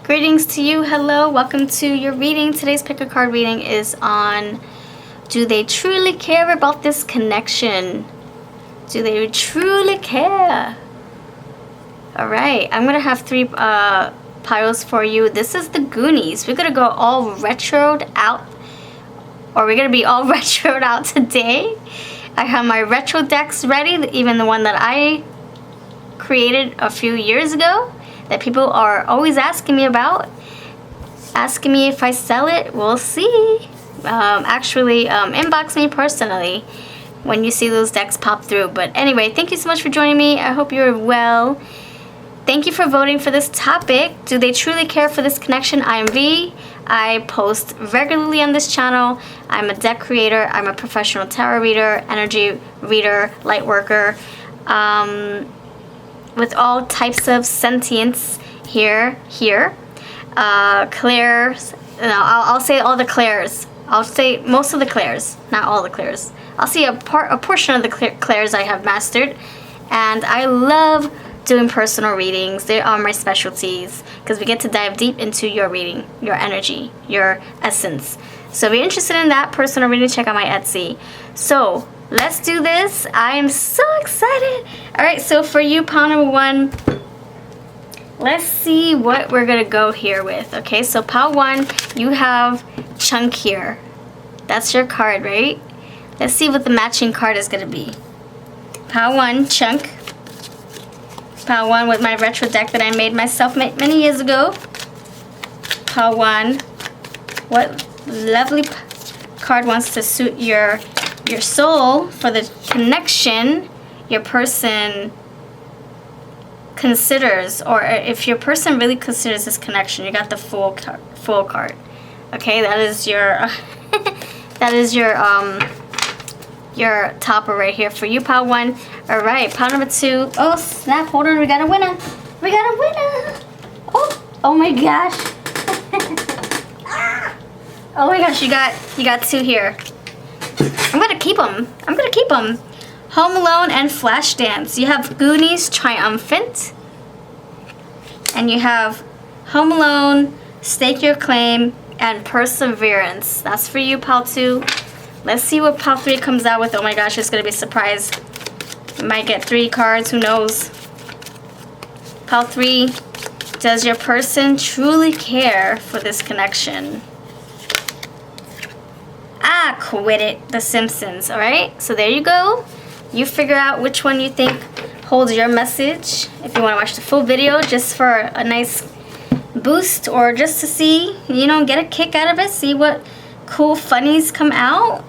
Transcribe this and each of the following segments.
Greetings to you. Hello. Welcome to your reading. Today's pick a card reading is on, do they truly care about this connection? Do they truly care? Alright. I'm going to have 3 piles for you. This is the Goonies. We're going to go all retroed out. Or we're going to be all retroed out today. I have my retro decks ready. Even the one that I created a few years ago. That people are always asking me about. Asking me if I sell it. We'll see. Actually, inbox me personally when you see those decks pop through. But anyway, thank you so much for joining me. I hope you're well. Thank you for voting for this topic. Do they truly care for this connection? I am V. I post regularly on this channel. I'm a deck creator. I'm a professional tarot reader, energy reader, light worker. With all types of sentience here. Clairs. No, I'll say all the clairs. I'll say most of the clairs, not all the clairs. I'll say a portion of the clairs I have mastered. And I love doing personal readings. They are my specialties because we get to dive deep into your reading, your energy, your essence. So if you're interested in that personal reading, check out my Etsy. So let's do this. I am so excited. Alright, so for you, pile number 1, let's see what we're going to go here with. Okay, so pile 1, you have Chunk here. That's your card, right? Let's see what the matching card is going to be. Pile 1, Chunk. Pile 1 with my retro deck that I made myself many years ago. Pile 1. What lovely card wants to suit your soul for the connection your person considers, or if your person really considers this connection. You got the full card. Okay, that is your that is your topper right here for you, pile 1. All right, pile number 2. Oh snap! Hold on, we got a winner. We got a winner. Oh my gosh. Oh my gosh, you got 2 here. I'm gonna keep them. Home Alone and Flashdance. You have Goonies, Triumphant. And you have Home Alone, Stake Your Claim, and Perseverance. That's for you, pile 2. Let's see what pile 3 comes out with. Oh my gosh, it's gonna be a surprise. You might get 3 cards, who knows? Pile 3. Does your person truly care for this connection? Ah, quit it. The Simpsons. Alright, so there you go. You figure out which one you think holds your message. If you want to watch the full video just for a nice boost, or just to see, get a kick out of it, see what cool funnies come out,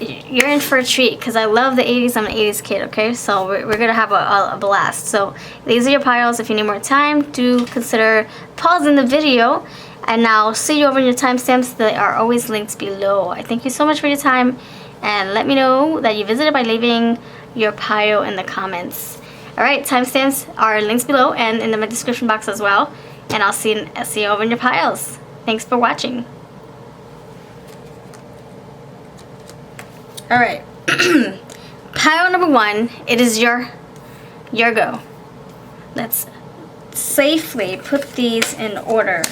you're in for a treat, because I love the 80s. I'm an 80s kid, okay? So we're going to have a blast. So these are your piles. If you need more time, do consider pausing the video. And I'll see you over in your timestamps. They are always linked below. I thank you so much for your time. And let me know that you visited by leaving your pile in the comments. Alright, timestamps are links below and in the description box as well. And I'll see you over in your piles. Thanks for watching. Alright. Pile number 1. It is your go. Let's safely put these in order.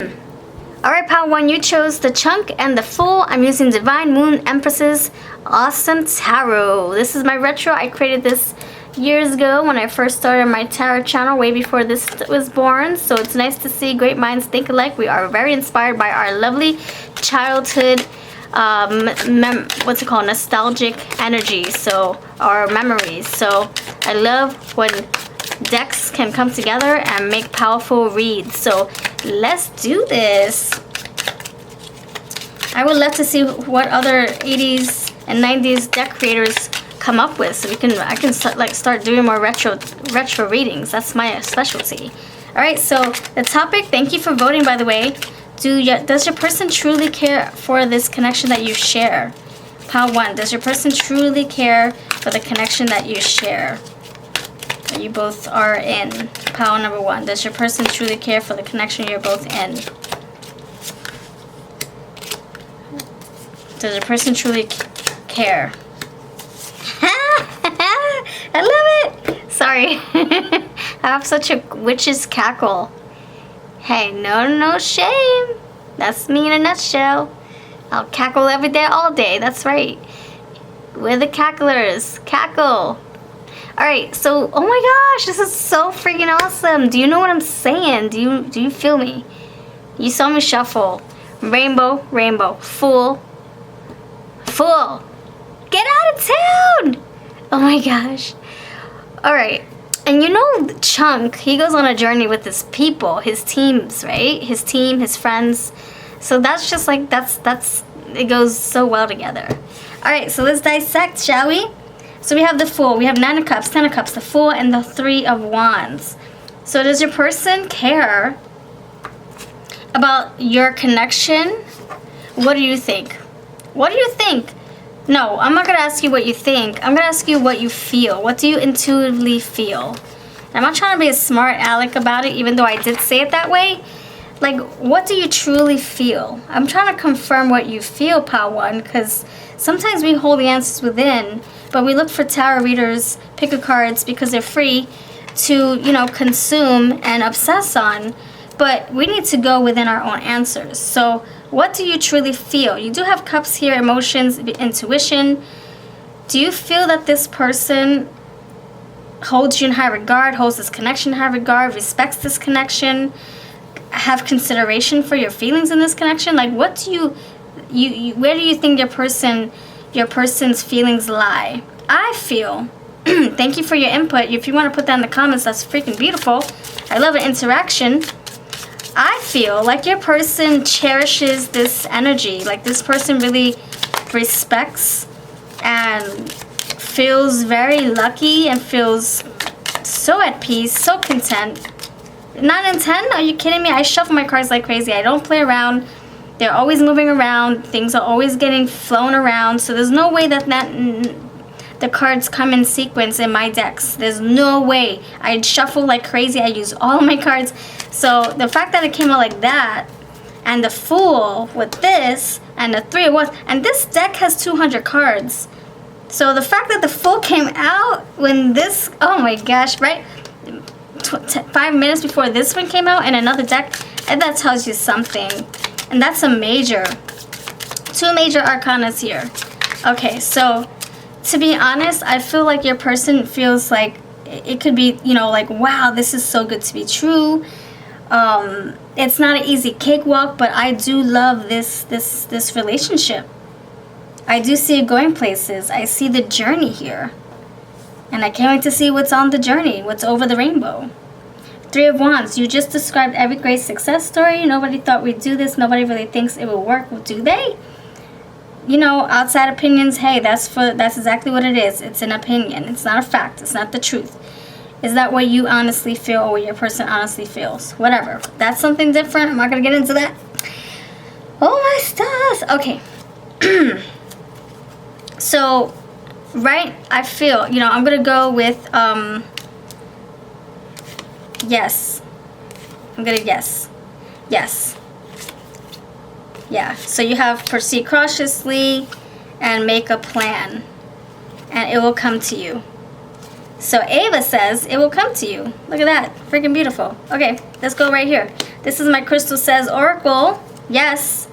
Alright, pile 1, you chose the Chunk and the Fool. I'm using Divine Moon Empress's Awesome Tarot. This is my retro. I created this years ago when I first started my tarot channel, way before this was born. So it's nice to see great minds think alike. We are very inspired by our lovely childhood, nostalgic energy, so our memories. So I love when decks can come together and make powerful reads. So let's do this. I would love to see what other 80s and 90s deck creators come up with, so I can start doing more retro readings. That's my specialty. All right, so the topic. Thank you for voting, by the way. Does your person truly care for this connection that you share? Pile 1. Does your person truly care for the connection that you share? You both are in. Pile number 1. Does your person truly care for the connection you're both in? Does your person truly care? I love it! Sorry. I have such a witch's cackle. Hey, no shame. That's me in a nutshell. I'll cackle every day, all day. That's right. We're the cacklers. Cackle. Alright, so, oh my gosh, this is so freaking awesome. Do you know what I'm saying? Do you feel me? You saw me shuffle. Rainbow, rainbow. Fool. Fool. Get out of town! Oh my gosh. Alright. And you know Chunk, he goes on a journey with his people, his teams, right? His team, his friends. So that's just like, it goes so well together. Alright, so let's dissect, shall we? So we have the Fool, we have 9 of Cups, 10 of Cups, the Fool, and the 3 of Wands. So does your person care about your connection? What do you think? What do you think? No, I'm not going to ask you what you think. I'm going to ask you what you feel. What do you intuitively feel? And I'm not trying to be a smart aleck about it, even though I did say it that way. Like, what do you truly feel? I'm trying to confirm what you feel, Pile 1, because sometimes we hold the answers within, but we look for tarot readers, pick a cards, because they're free to, you know, consume and obsess on. But we need to go within our own answers. So what do you truly feel? You do have Cups here, emotions, intuition. Do you feel that this person holds you in high regard, holds this connection in high regard, respects this connection, have consideration for your feelings in this connection? Like, what do you where do you think your person's feelings lie? I feel, thank you for your input. If you want to put that in the comments, that's freaking beautiful. I love an interaction. I feel like your person cherishes this energy. Like, this person really respects and feels very lucky and feels so at peace, so content. 9 and 10? Are you kidding me? I shuffle my cards like crazy. I don't play around. They're always moving around. Things are always getting flown around. So there's no way that the cards come in sequence in my decks. There's no way. I shuffle like crazy. I use all of my cards. So the fact that it came out like that, and the Fool with this, and the 3 of Wands, and this deck has 200 cards. So the fact that the Fool came out when this, oh my gosh, right? 5 minutes before this one came out in another deck, and that tells you something. And that's a major, 2 major arcanas here. Okay, so to be honest, I feel like your person feels like it could be, you know, like, wow, this is so good to be true. It's not an easy cakewalk, but I do love this relationship. I do see it going places. I see the journey here. And I can't wait to see what's on the journey, what's over the rainbow. 3 of Wands, you just described every great success story. Nobody thought we'd do this. Nobody really thinks it will work. Well, do they? You know, outside opinions, hey, that's exactly what it is. It's an opinion. It's not a fact. It's not the truth. Is that what you honestly feel, or what your person honestly feels? Whatever. That's something different. I'm not going to get into that. Oh, my stars. Okay. So, right, I feel, you know, I'm going to go with, yes. I'm going to yes. Yes. Yeah, so you have proceed cautiously and make a plan, and it will come to you. So Ava says it will come to you. Look at that. Freaking beautiful. Okay, let's go right here. This is my Crystal Says Oracle. Yes.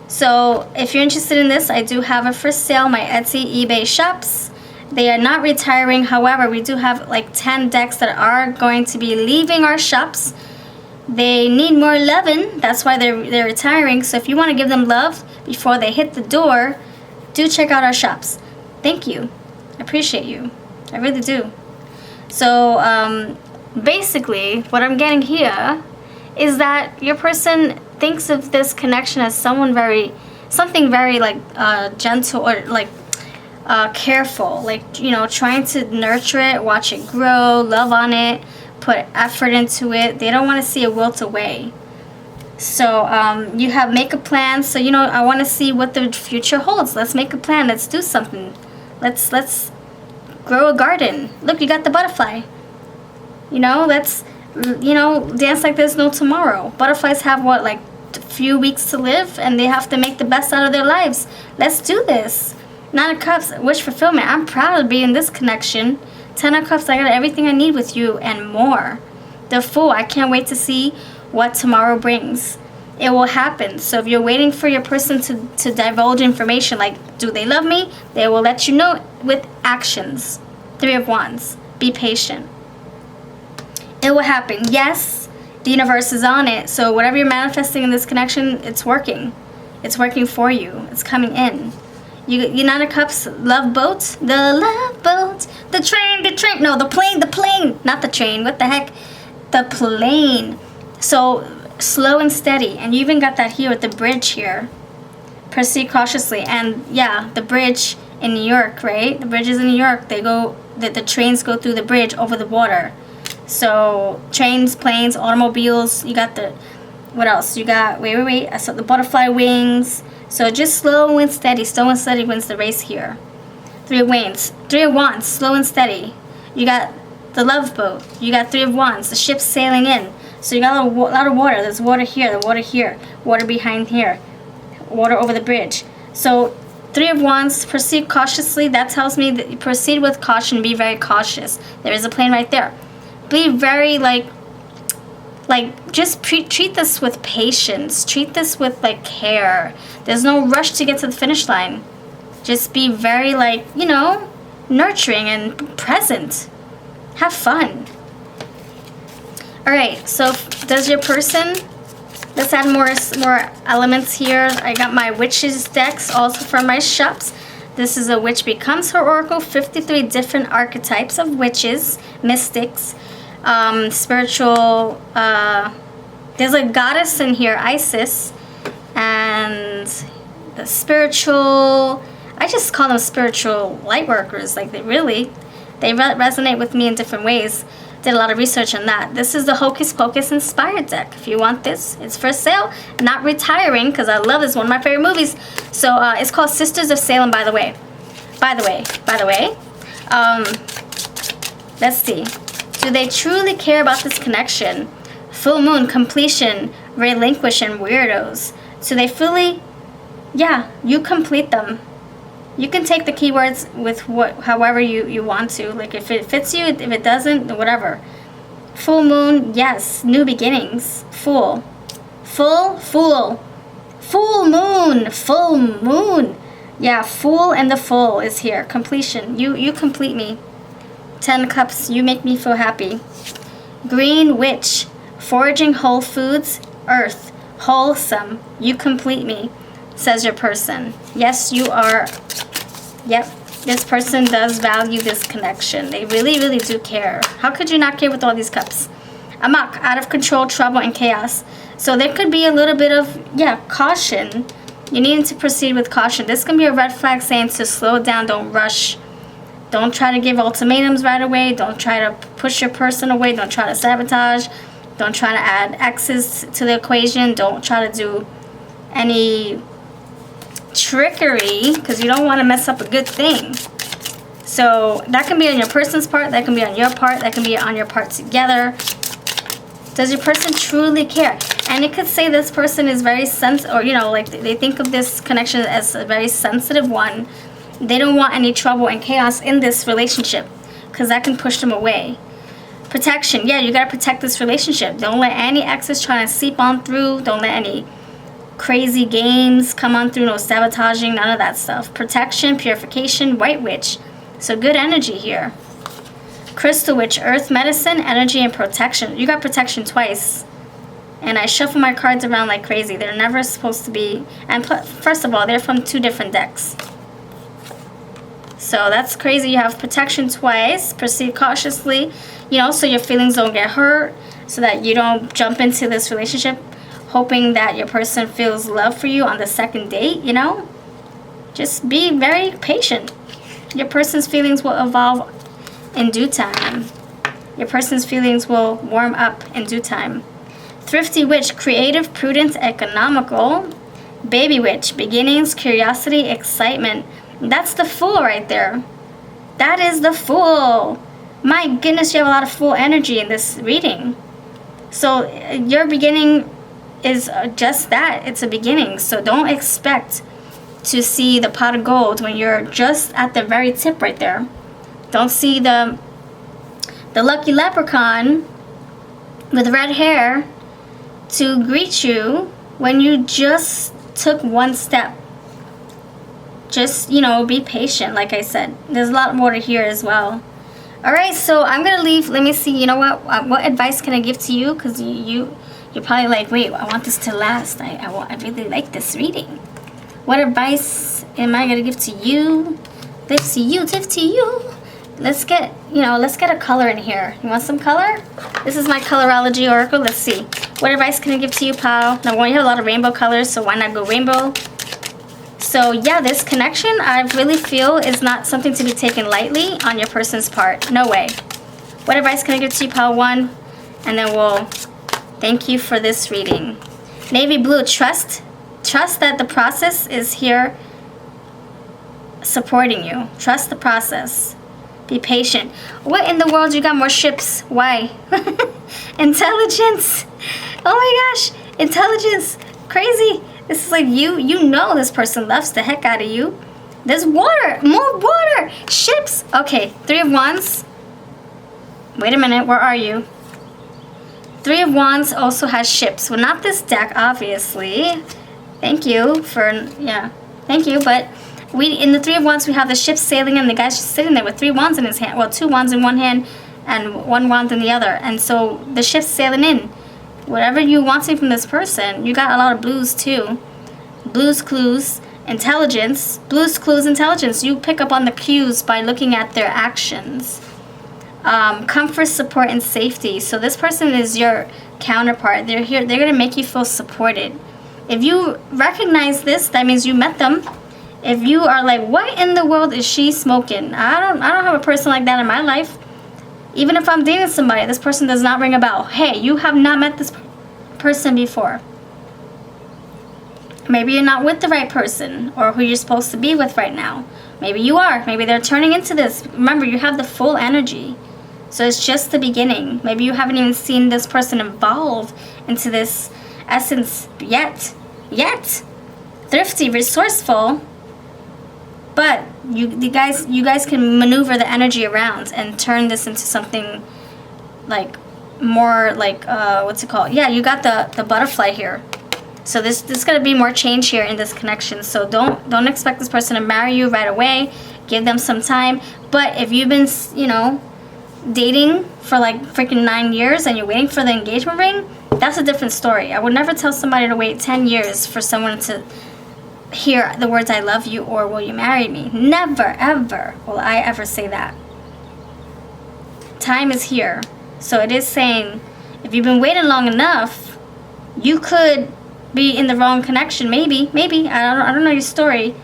So if you're interested in this, I do have it for sale. My Etsy, eBay shops. They are not retiring. However, we do have like 10 decks that are going to be leaving our shops. They need more loving. That's why they're retiring. So if you want to give them love before they hit the door, do check out our shops. Thank you. I appreciate you. I really do. So basically, what I'm getting here is that your person thinks of this connection as something very like gentle, or like careful, like, you know, trying to nurture it, watch it grow, love on it, put effort into it. They don't want to see it wilt away. So you have make a plan. So, you know, I want to see what the future holds. Let's make a plan. Let's do something. Let's grow a garden. Look, you got the butterfly. You know, let's, you know, dance like there's no tomorrow. Butterflies have what, like a few weeks to live, and they have to make the best out of their lives. Let's do this. 9 of Cups, wish fulfillment. I'm proud to be in this connection. 10 of Cups, I got everything I need with you and more. The Fool, I can't wait to see what tomorrow brings. It will happen. So if you're waiting for your person to divulge information, like, do they love me? They will let you know with actions. 3 of Wands. Be patient. It will happen. Yes, the universe is on it. So whatever you're manifesting in this connection, it's working. It's working for you. It's coming in. You Nine of Cups, love boat. The love boat. The train. No, the plane. Not the train. What the heck? The plane. So slow and steady. And you even got that here with the bridge here. Proceed cautiously. And yeah, the bridge in New York, right? The bridges in New York, the trains go through the bridge over the water. So trains, planes, automobiles. You got the, what else? You got, wait. I saw the butterfly wings. So just slow and steady. Slow and steady wins the race here. 3 of Wands, slow and steady. You got the love boat. You got 3 of Wands, the ship's sailing in. So you got a lot of water. There's water here, the water here, water behind here, water over the bridge. So 3 of Wands, proceed cautiously. That tells me that you proceed with caution. Be very cautious. There is a plane right there. Be very just treat this with patience. Treat this with care. There's no rush to get to the finish line. Just be very nurturing and present. Have fun. Alright, so does your person, let's add more elements here. I got my witches decks also from my shops. This is a witch becomes her oracle. 53 different archetypes of witches, mystics, spiritual, there's a goddess in here, Isis, and the spiritual, I just call them spiritual light workers. They resonate with me in different ways. Did a lot of research on that. This is the Hocus Pocus inspired deck. If you want this, it's for sale. Not retiring, because I love this, one of my favorite movies. So it's called Sisters of Salem, by the way. Let's see. Do they truly care about this connection? Full moon, completion, relinquish, and weirdos. So they fully, you complete them. You can take the keywords with however you want to. If it fits you, if it doesn't, whatever. Full moon, yes. New beginnings. Full moon. Yeah, Fool and the Full is here. Completion. You complete me. 10 Cups, you make me feel happy. Green Witch, foraging whole foods, earth, wholesome. You complete me, says your person. Yes, you are. Yep, this person does value this connection. They really, really do care. How could you not care with all these cups? Amok, out of control, trouble, and chaos. So there could be a little bit of, caution. You need to proceed with caution. This can be a red flag saying to slow down, don't rush. Don't try to give ultimatums right away. Don't try to push your person away. Don't try to sabotage. Don't try to add X's to the equation. Don't try to do any trickery, because you don't want to mess up a good thing. So that can be on your person's part. That can be on your part. That can be on your part together. Does your person truly care? And it could say this person is very sensitive, or they think of this connection as a very sensitive one. They don't want any trouble and chaos in this relationship, because that can push them away. Protection. Yeah, you got to protect this relationship. Don't let any exes try to seep on through. Don't let any crazy games come on through. No sabotaging, none of that stuff. Protection, purification, White Witch. So good energy here. Crystal Witch, earth medicine, energy, and protection. You got protection twice. And I shuffle my cards around like crazy. They're never supposed to be. And first of all, they're from 2 different decks. So that's crazy. You have protection twice. Proceed cautiously, so your feelings don't get hurt, so that you don't jump into this relationship hoping that your person feels love for you on the second date, Just be very patient. Your person's feelings will evolve in due time. Your person's feelings will warm up in due time. Thrifty Witch, creative, prudent, economical. Baby Witch, beginnings, curiosity, excitement. That's the Fool right there. That is the Fool. My goodness, you have a lot of Fool energy in this reading. So your beginning is just that. It's a beginning. So don't expect to see the pot of gold when you're just at the very tip right there. Don't see the lucky leprechaun with red hair to greet you when you just took one step. Just, you know, be patient, like I said. There's a lot more to hear as well. All right, so I'm going to leave. Let me see. You know what advice can I give to you? Because you're probably like, wait, I want this to last. I really like this reading. What advice am I going to give to you? Give to you. Let's get a color in here. You want some color? This is my colorology oracle. Let's see. What advice can I give to you, pal? Now, we have a lot of rainbow colors, so why not go rainbow? So yeah, this connection I really feel is not something to be taken lightly on your person's part. No way. What advice can I give to you, pal? 1, and then we'll thank you for this reading. Navy blue, trust that the process is here supporting you. Trust the process. Be patient. What in the world? You got more ships. Why? Intelligence. Oh my gosh. Intelligence. Crazy. This is like you know this person loves the heck out of you. There's water. More water. Ships. Okay. 3 of Wands. Wait a minute. Where are you? 3 of Wands also has ships. Well, not this deck, obviously. Thank you for, yeah. Thank you, but in the 3 of Wands, we have the ship sailing and the guy's just sitting there with 3 wands in his hand. Well, 2 wands in one hand and 1 wand in the other. And so the ship's sailing in. Whatever you wanting from this person, you got a lot of blues too. Blues, clues, intelligence. Blues, clues, intelligence. You pick up on the cues by looking at their actions. Comfort, support, and safety. So this person is your counterpart. They're here. They're going to make you feel supported. If you recognize this, that means you met them. If you are like, what in the world is she smoking? I don't have a person like that in my life. Even if I'm dating somebody, this person does not ring a bell. Hey, you have not met this person before. Maybe you're not with the right person or who you're supposed to be with right now. Maybe you are. Maybe they're turning into this. Remember, you have the full energy. So it's just the beginning. Maybe you haven't even seen this person evolve into this essence yet. Thrifty, resourceful. But you guys can maneuver the energy around and turn this into something like more like what's it called? Yeah, you got the butterfly here. So there's gonna be more change here in this connection. So don't expect this person to marry you right away. Give them some time. But if you've been, you know, dating for like freaking 9 years and you're waiting for the engagement ring, that's a different story. I would never tell somebody to wait 10 years for someone to hear the words I love you or will you marry me. Never ever will I ever say that. Time is here. So it is saying if you've been waiting long enough, you could be in the wrong connection. Maybe I don't know your story.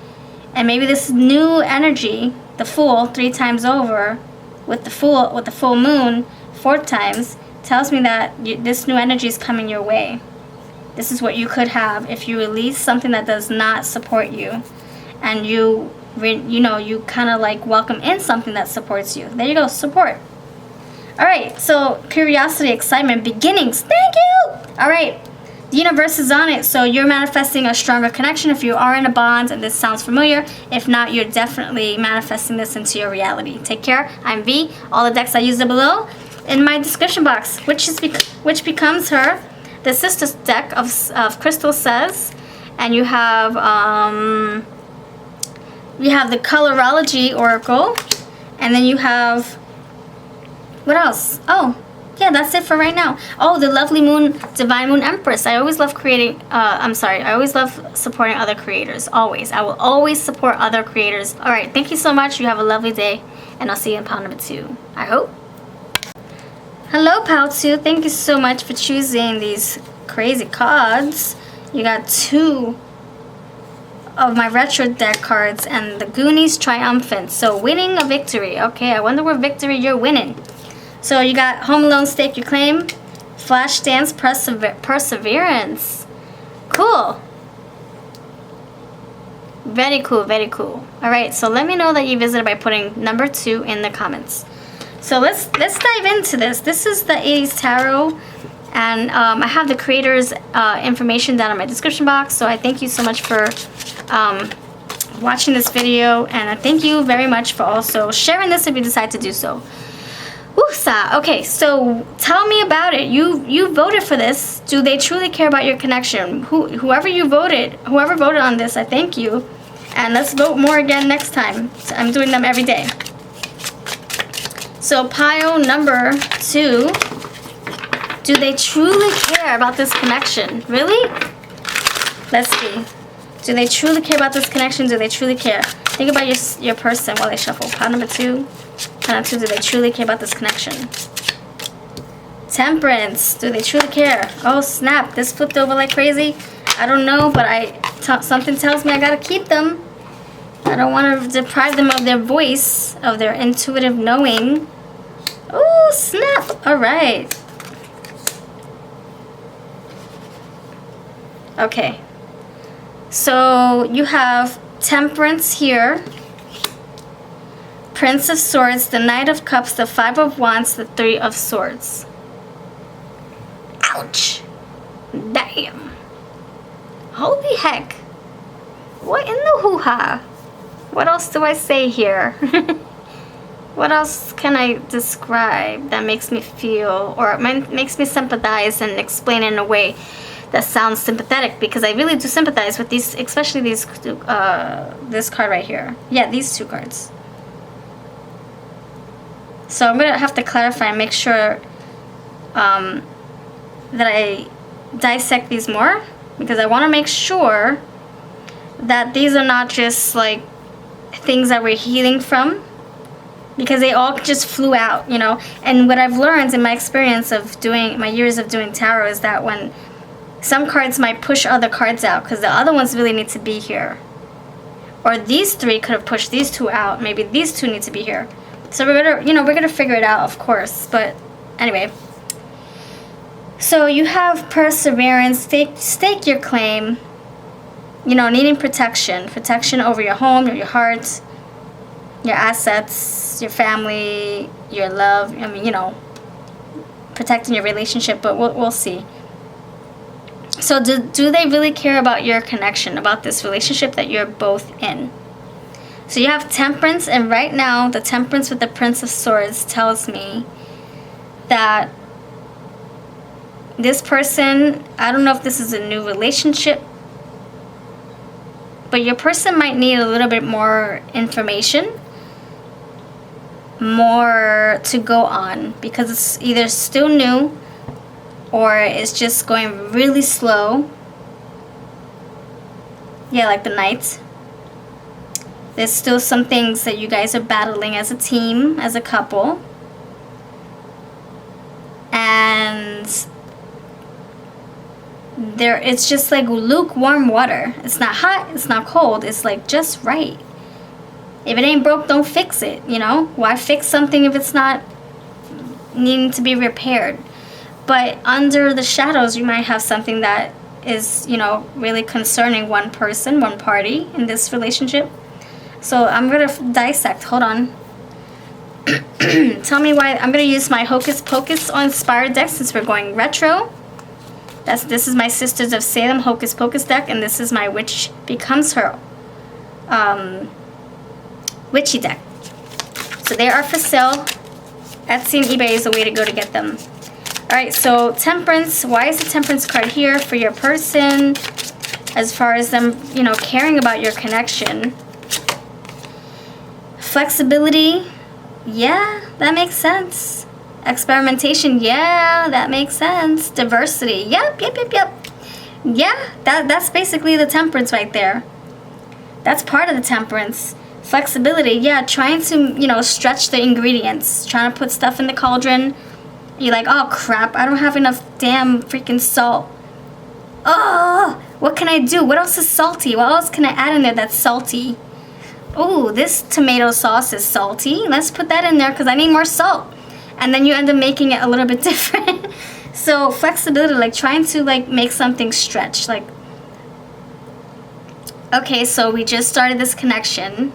And maybe this new energy, the Fool 3 times over with the full moon 4 times, tells me that this new energy is coming your way. This is what you could have if you release something that does not support you, and you kind of like welcome in something that supports you. There you go, support. All right, so curiosity, excitement, beginnings. Thank you. All right, the universe is on it, so you're manifesting a stronger connection if you are in a bond, and this sounds familiar. If not, you're definitely manifesting this into your reality. Take care. I'm V. All the decks I use are below in my description box, which becomes her. The sister deck of Crystal Says, and you have the Colorology Oracle, and then you have, what else? Oh, yeah, that's it for right now. Oh, the Lovely Moon, Divine Moon Empress. I always love I always love supporting other creators. Always. I will always support other creators. All right, thank you so much. You have a lovely day, and I'll see you in pile number 2. I hope. Hello, pal 2. Thank you so much for choosing these crazy cards. You got 2 of my retro deck cards and the Goonies Triumphant. So winning a victory. Okay, I wonder what victory you're winning. So you got Home Alone, Stake Your Claim, Flash Dance, Perseverance. Cool. Very cool, very cool. All right, so let me know that you visited by putting number 2 in the comments. So let's dive into this. This is the 80s Tarot, and I have the creator's information down in my description box. So I thank you so much for watching this video, and I thank you very much for also sharing this if you decide to do so. Woo, Sa. Okay, so tell me about it. You voted for this. Do they truly care about your connection? Whoever voted on this, I thank you. And let's vote more again next time. So I'm doing them every day. So pile number 2. Do they truly care about this connection? Really? Let's see. Do they truly care about this connection? Do they truly care? Think about your person while they shuffle. Pile number 2. Pile number 2. Do they truly care about this connection? Temperance. Do they truly care? Oh snap! This flipped over like crazy. I don't know, but something tells me I gotta keep them. I don't want to deprive them of their voice, of their intuitive knowing. Oh snap! All right. Okay. So you have Temperance here, Prince of Swords, the Knight of Cups, the Five of Wands, the Three of Swords. Ouch! Damn! Holy heck! What in the hoo-ha? What else do I say here? What else can I describe that makes me feel, or makes me sympathize and explain in a way that sounds sympathetic? Because I really do sympathize with these, especially these, this card right here. Yeah, these 2 cards. So I'm gonna have to clarify and make sure that I dissect these more, because I want to make sure that these are not just like things that we're healing from, because they all just flew out, you know. And what I've learned in my experience of doing, my years of doing tarot, is that when some cards might push other cards out because the other ones really need to be here. Or these 3 could have pushed these 2 out. Maybe these 2 need to be here. So we're gonna figure it out, of course. But anyway. So you have perseverance, stake your claim. You know, needing protection. Protection over your home, your heart, your assets, your family, your love. I mean, you know, protecting your relationship, but we'll see. So do they really care about your connection, about this relationship that you're both in? So you have Temperance, and right now the Temperance with the Prince of Swords tells me that this person, I don't know if this is a new relationship, but your person might need a little bit more information, more to go on, because it's either still new or it's just going really slow. Yeah, like the Knight. There's still some things that you guys are battling as a team, as a couple. And it's just like lukewarm water. It's not hot, it's not cold, it's like just right. If it ain't broke, don't fix it, you know? Why fix something if it's not needing to be repaired? But under the shadows, you might have something that is, you know, really concerning one person, one party in this relationship. So I'm going to dissect. Hold on. Tell me why. I'm going to use my Hocus Pocus Inspired deck since we're going retro. This is my Sisters of Salem Hocus Pocus deck, and this is my Witch Becomes Her Witchy deck. So they are for sale. Etsy and eBay is the way to go to get them. Alright, so Temperance. Why is the Temperance card here for your person? As far as them, you know, caring about your connection. Flexibility. Yeah, that makes sense. Experimentation. Yeah, that makes sense. Diversity. Yep. Yeah, that's basically the Temperance right there. That's part of the Temperance. Flexibility. Yeah, trying to, you know, stretch the ingredients. Trying to put stuff in the cauldron. You're like, oh crap, I don't have enough damn freaking salt. Oh, what can I do? What else is salty? What else can I add in there that's salty? Oh, this tomato sauce is salty. Let's put that in there because I need more salt. And then you end up making it a little bit different. So flexibility, like trying to like make something stretch. Like, okay, so we just started this connection.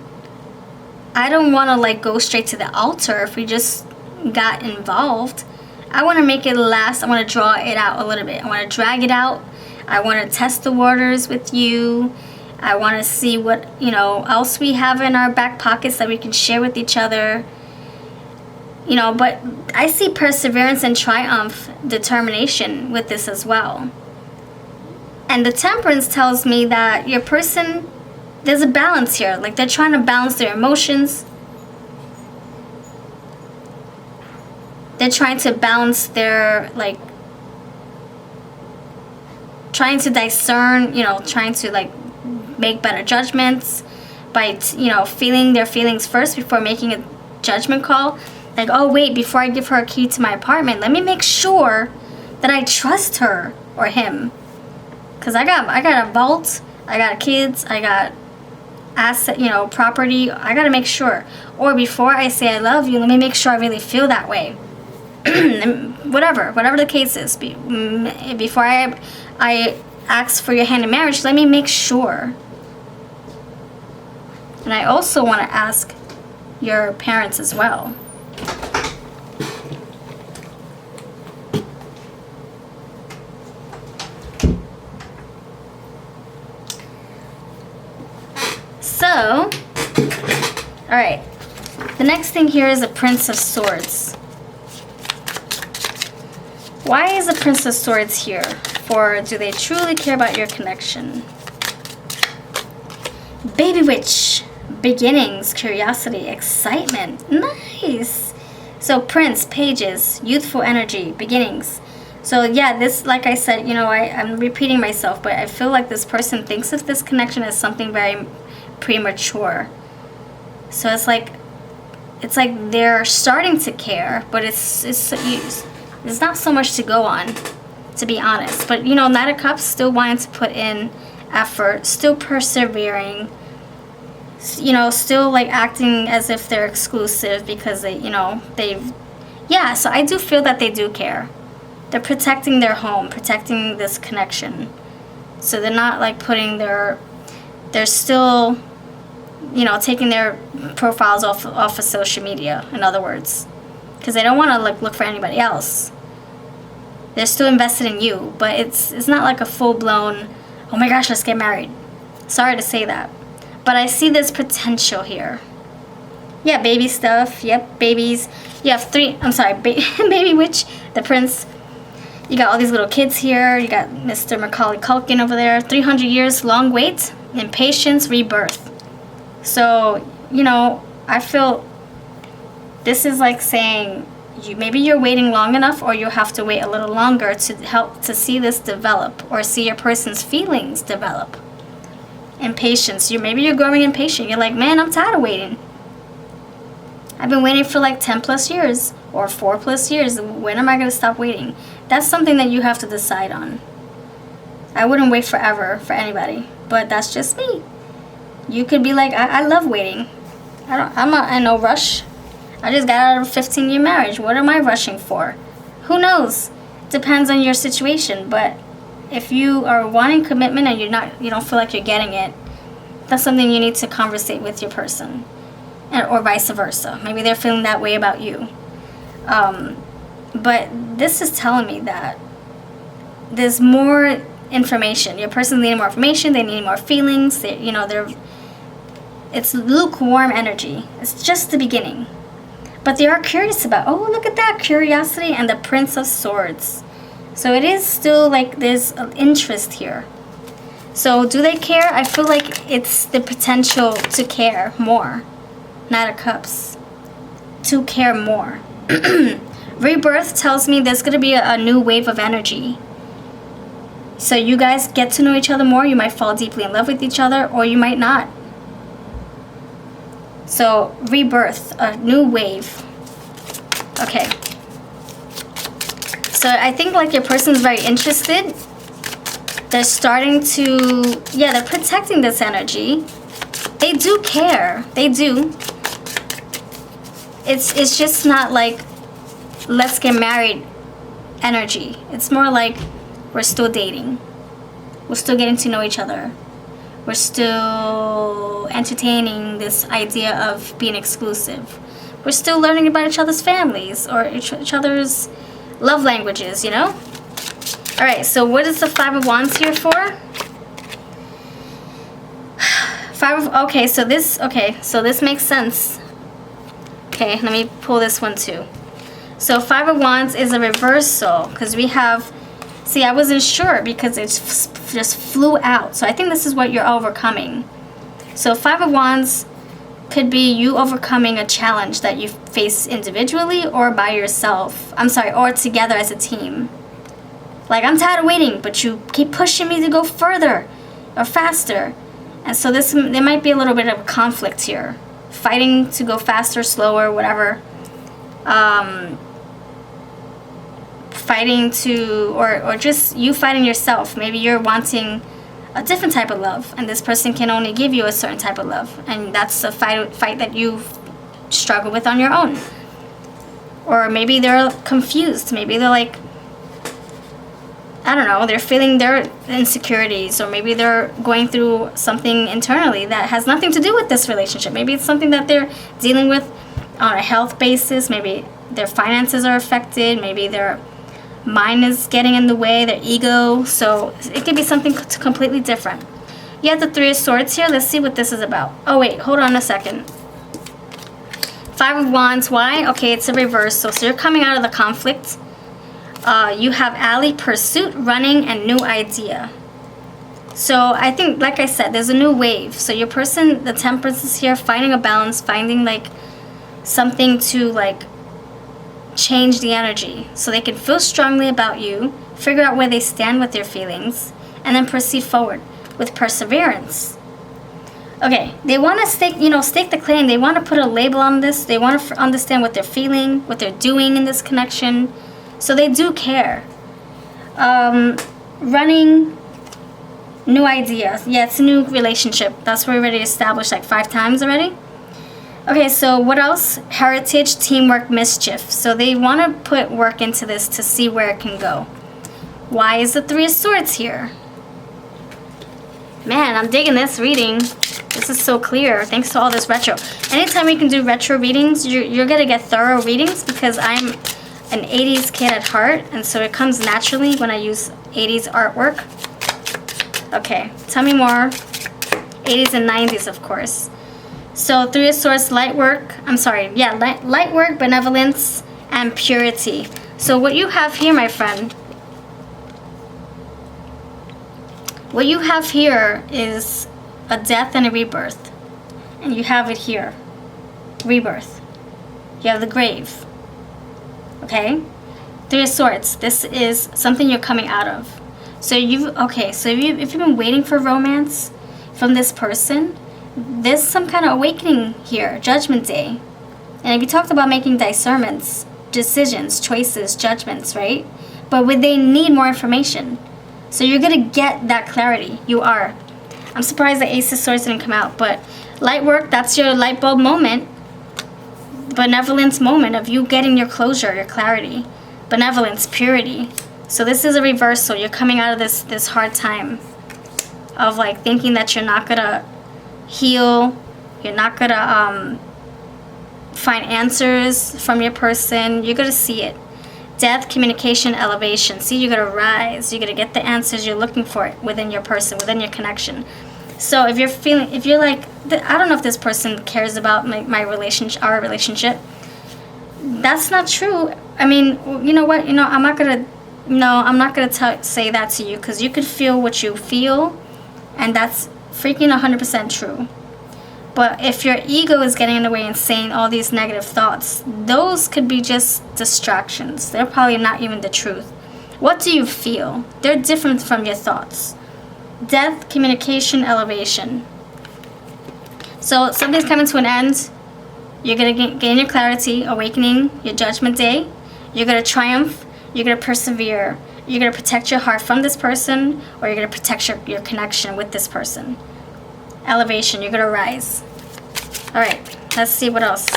I don't want to like go straight to the altar if we just got involved. I want to make it last. I want to draw it out a little bit. I want to drag it out. I want to test the waters with you. I want to see what, you know, else we have in our back pockets that we can share with each other. You know, but I see perseverance and triumph, determination with this as well. And the Temperance tells me that your person, there's a balance here. Like, they're trying to balance their emotions. They're trying to balance their, like, trying to discern, you know, trying to, like, make better judgments by, you know, feeling their feelings first before making a judgment call. Like, oh, wait, before I give her a key to my apartment, let me make sure that I trust her or him. Because I got a vault, I got kids, I got asset, you know, property. I got to make sure. Or before I say I love you, let me make sure I really feel that way. whatever the case is. Before I ask for your hand in marriage, let me make sure. And I also want to ask your parents as well. So, alright. The next thing here is a Prince of Swords. Why is the Prince of Swords here? For do they truly care about your connection? Baby Witch. Beginnings, curiosity, excitement. Nice. So Prince, pages, youthful energy, beginnings. So yeah, this, like I said, you know, I'm repeating myself, but I feel like this person thinks of this connection as something very premature. So it's like they're starting to care, but it's not so much to go on, to be honest. But you know, Knight of Cups, still wanting to put in effort, still persevering, you know, still like acting as if they're exclusive because they, you know, yeah, so I do feel that they do care. They're protecting their home, protecting this connection. So they're not like they're still, you know, taking their profiles off of social media, in other words, because they don't want to like look for anybody else. They're still invested in you, but it's not like a full-blown, oh my gosh, let's get married. Sorry to say that, but I see this potential here. Yeah, baby stuff. Yep, babies. You have Baby Witch, the Prince. You got all these little kids here. You got Mr. Macaulay Culkin over there. 300 years, long wait, impatience, rebirth. So, you know, I feel this is like saying maybe you're waiting long enough, or you'll have to wait a little longer to help to see this develop, or see your person's feelings develop. Impatience. Maybe you're growing impatient. You're like, man, I'm tired of waiting. I've been waiting for like 10 plus years or 4 plus years. When am I going to stop waiting? That's something that you have to decide on. I wouldn't wait forever for anybody, but that's just me. You could be like, I love waiting. I'm not in no rush. I just got out of a 15-year marriage. What am I rushing for? Who knows? Depends on your situation. But if you are wanting commitment and you don't feel like you're getting it, that's something you need to conversate with your person, or vice versa. Maybe they're feeling that way about you. But this is telling me that there's more information. Your person's needing more information. They need more feelings. It's lukewarm energy. It's just the beginning. But they are curious about, oh, look at that, curiosity and the Prince of Swords. So it is still like there's an interest here. So do they care? I feel like it's the potential to care more. Knight of Cups. To care more. Rebirth tells me there's going to be a new wave of energy. So you guys get to know each other more. You might fall deeply in love with each other, or you might not. So, rebirth, a new wave. Okay. So, I think like your person's very interested. They're starting to, yeah, they're protecting this energy. They do care. They do. It's just not like, let's get married energy. It's more like, we're still dating. We're still getting to know each other. We're still entertaining this idea of being exclusive. We're still learning about each other's families, or each other's love languages, you know? Alright, so what is the Five of Wands here for? Okay, so this makes sense. Okay, let me pull this one too. So 5 of Wands is a reversal because we have, see, I wasn't sure because it just flew out. So I think this is what you're overcoming. So 5 of Wands could be you overcoming a challenge that you face individually or by yourself. I'm sorry, or together as a team. Like, I'm tired of waiting, but you keep pushing me to go further or faster. And so there might be a little bit of a conflict here. Fighting to go faster, slower, whatever. Fighting to, or just you fighting yourself. Maybe you're wanting a different type of love, and this person can only give you a certain type of love. And that's a fight that you struggle with on your own. Or maybe they're confused. Maybe they're like, I don't know, they're feeling their insecurities, or maybe they're going through something internally that has nothing to do with this relationship. Maybe it's something that they're dealing with on a health basis. Maybe their finances are affected. Maybe their mind is getting in the way, their ego. So it could be something completely different. You have the 3 of Swords here. Let's see what this is about. Oh, wait, hold on a second. 5 of Wands, why? Okay, it's a reversal. So you're coming out of the conflict. You have ally, pursuit, running, and new idea. So I think, like I said, there's a new wave. So your person, the Temperance is here, finding a balance, finding like something to like change the energy so they can feel strongly about you, figure out where they stand with their feelings, and then proceed forward with perseverance. Okay, they want to stake the claim. They want to put a label on this. They want to understand what they're feeling, what they're doing in this connection. So they do care. Running, new idea. Yeah, it's a new relationship. That's what we already established like 5 times already. Okay, so what else? Heritage, teamwork, mischief. So they want to put work into this to see where it can go. Why is the 3 of Swords here? Man, I'm digging this reading. This is so clear. Thanks to all this retro. Anytime we can do retro readings, you're going to get thorough readings because I'm an 80s kid at heart. And so it comes naturally when I use 80s artwork. Okay, tell me more. 80s and 90s, of course. So 3 of Swords, light work. I'm sorry. Yeah, light work, benevolence, and purity. So what you have here, my friend, what you have here is a death and a rebirth. And you have it here. Rebirth. You have the grave. Okay? 3 of Swords. This is something you're coming out of. So if you've been waiting for romance from this person, there's some kind of awakening here. Judgment Day. And we talked about making discernments, decisions, choices, judgments, right? But they need more information. So you're going to get that clarity. You are. I'm surprised the Ace of Swords didn't come out. But light work, that's your light bulb moment. Benevolence moment of you getting your closure, your clarity. Benevolence, purity. So this is a reversal. You're coming out of this hard time of like thinking that you're not going to heal. You're not going to find answers from your person. You're going to see it. Death, communication, elevation. See, you're going to rise. You're going to get the answers you're looking for within your person, within your connection. So if you're like, I don't know if this person cares about my relationship, our relationship. That's not true. I mean, you know what? I'm not going to say that to you because you could feel what you feel, and that's freaking 100% true. But if your ego is getting in the way and saying all these negative thoughts, those could be just distractions. They're probably not even the truth. What do you feel? They're different from your thoughts. Death, communication, elevation. So something's coming to an end. You're going to gain your clarity, awakening, your judgment day. You're going to triumph. You're going to persevere. You're going to protect your heart from this person, or you're going to protect your connection with this person. Elevation, you're going to rise. All right, let's see what else.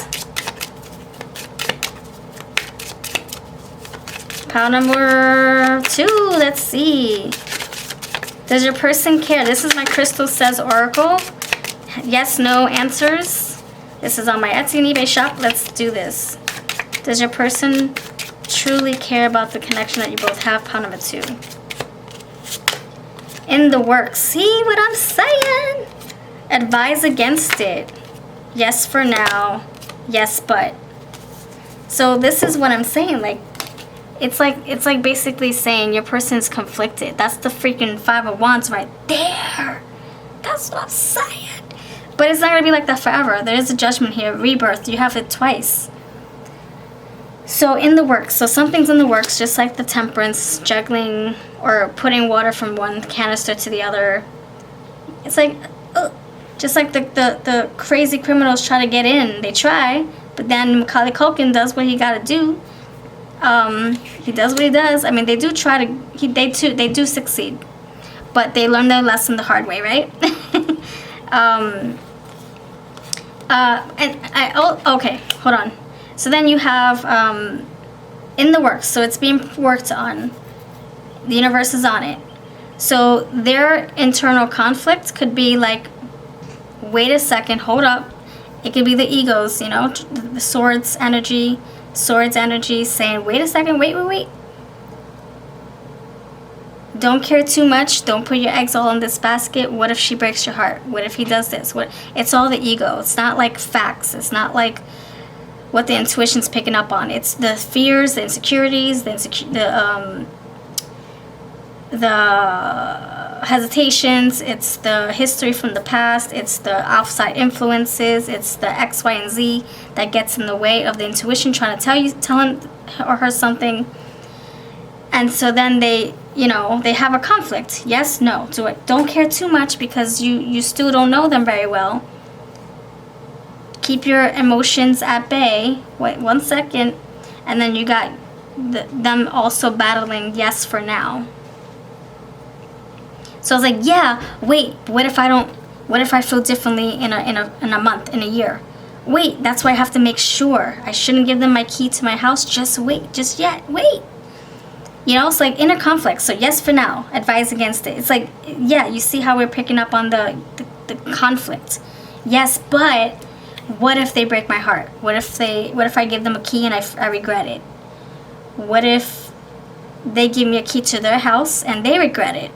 Pile number 2, let's see. Does your person care? This is my Crystal Says Oracle. Yes, no answers. This is on my Etsy and eBay shop. Let's do this. Does your person truly care about the connection that you both have? Pile number 2. In the works. See what I'm saying? Advise against it. Yes for now. Yes, but. So this is what I'm saying. Like, it's like basically saying your person's conflicted. That's the freaking Five of Wands right there. That's what I'm saying. But it's not gonna be like that forever. There is a judgment here, rebirth. You have it twice. So in the works, so something's in the works, just like the Temperance, juggling or putting water from one canister to the other. It's like, just like the crazy criminals try to get in. They try, but then Macaulay Culkin does what he gotta do. He does what he does. I mean, they do try to, they do succeed, but they learn their lesson the hard way, right? Okay, hold on. So then you have in the works, so it's being worked on. The universe is on it. So their internal conflict could be like, wait a second, hold up. It could be the egos, you know, the swords energy saying, wait a second, wait. Don't care too much. Don't put your eggs all in this basket. What if she breaks your heart? What if he does this? It's all the ego. It's not like facts. It's not like what the intuition's picking up on. It's the fears, the insecurities, the hesitations. It's the history from the past. It's the outside influences. It's the X, Y, and Z that gets in the way of the intuition trying to tell him or her something. And so then they have a conflict. Yes, no, do it. Don't care too much because you still don't know them very well. Keep your emotions at bay. Wait 1 second. And then you got them also battling yes for now. So I was like, yeah, wait, what if I feel differently in a month, in a year? Wait, that's why I have to make sure. I shouldn't give them my key to my house. Just wait, just yet, wait. You know, it's like inner conflict. So yes for now, advise against it. It's like, yeah, you see how we're picking up on the conflict. Yes, but what if they break my heart? What if I give them a key and I regret it? What if they give me a key to their house and they regret it?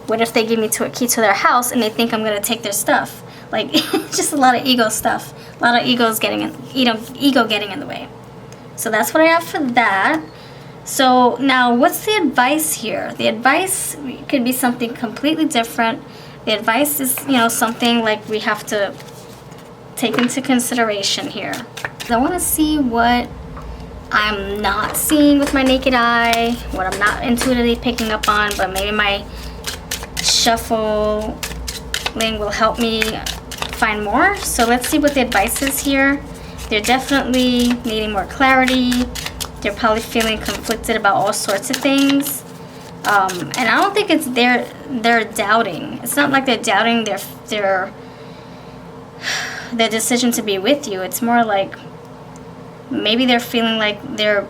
What if they give me a key to their house and they think I'm going to take their stuff? Like, just a lot of ego stuff. A lot of ego getting in the way. So that's what I have for that. So now, what's the advice here? The advice could be something completely different. The advice is, something like we have to take into consideration here. I want to see what I'm not seeing with my naked eye, what I'm not intuitively picking up on, but maybe my shuffling will help me find more. So let's see what the advice is here. They're definitely needing more clarity. They're probably feeling conflicted about all sorts of things. And I don't think it's they're doubting. It's not like they're doubting their decision to be with you. It's more like maybe they're feeling like they're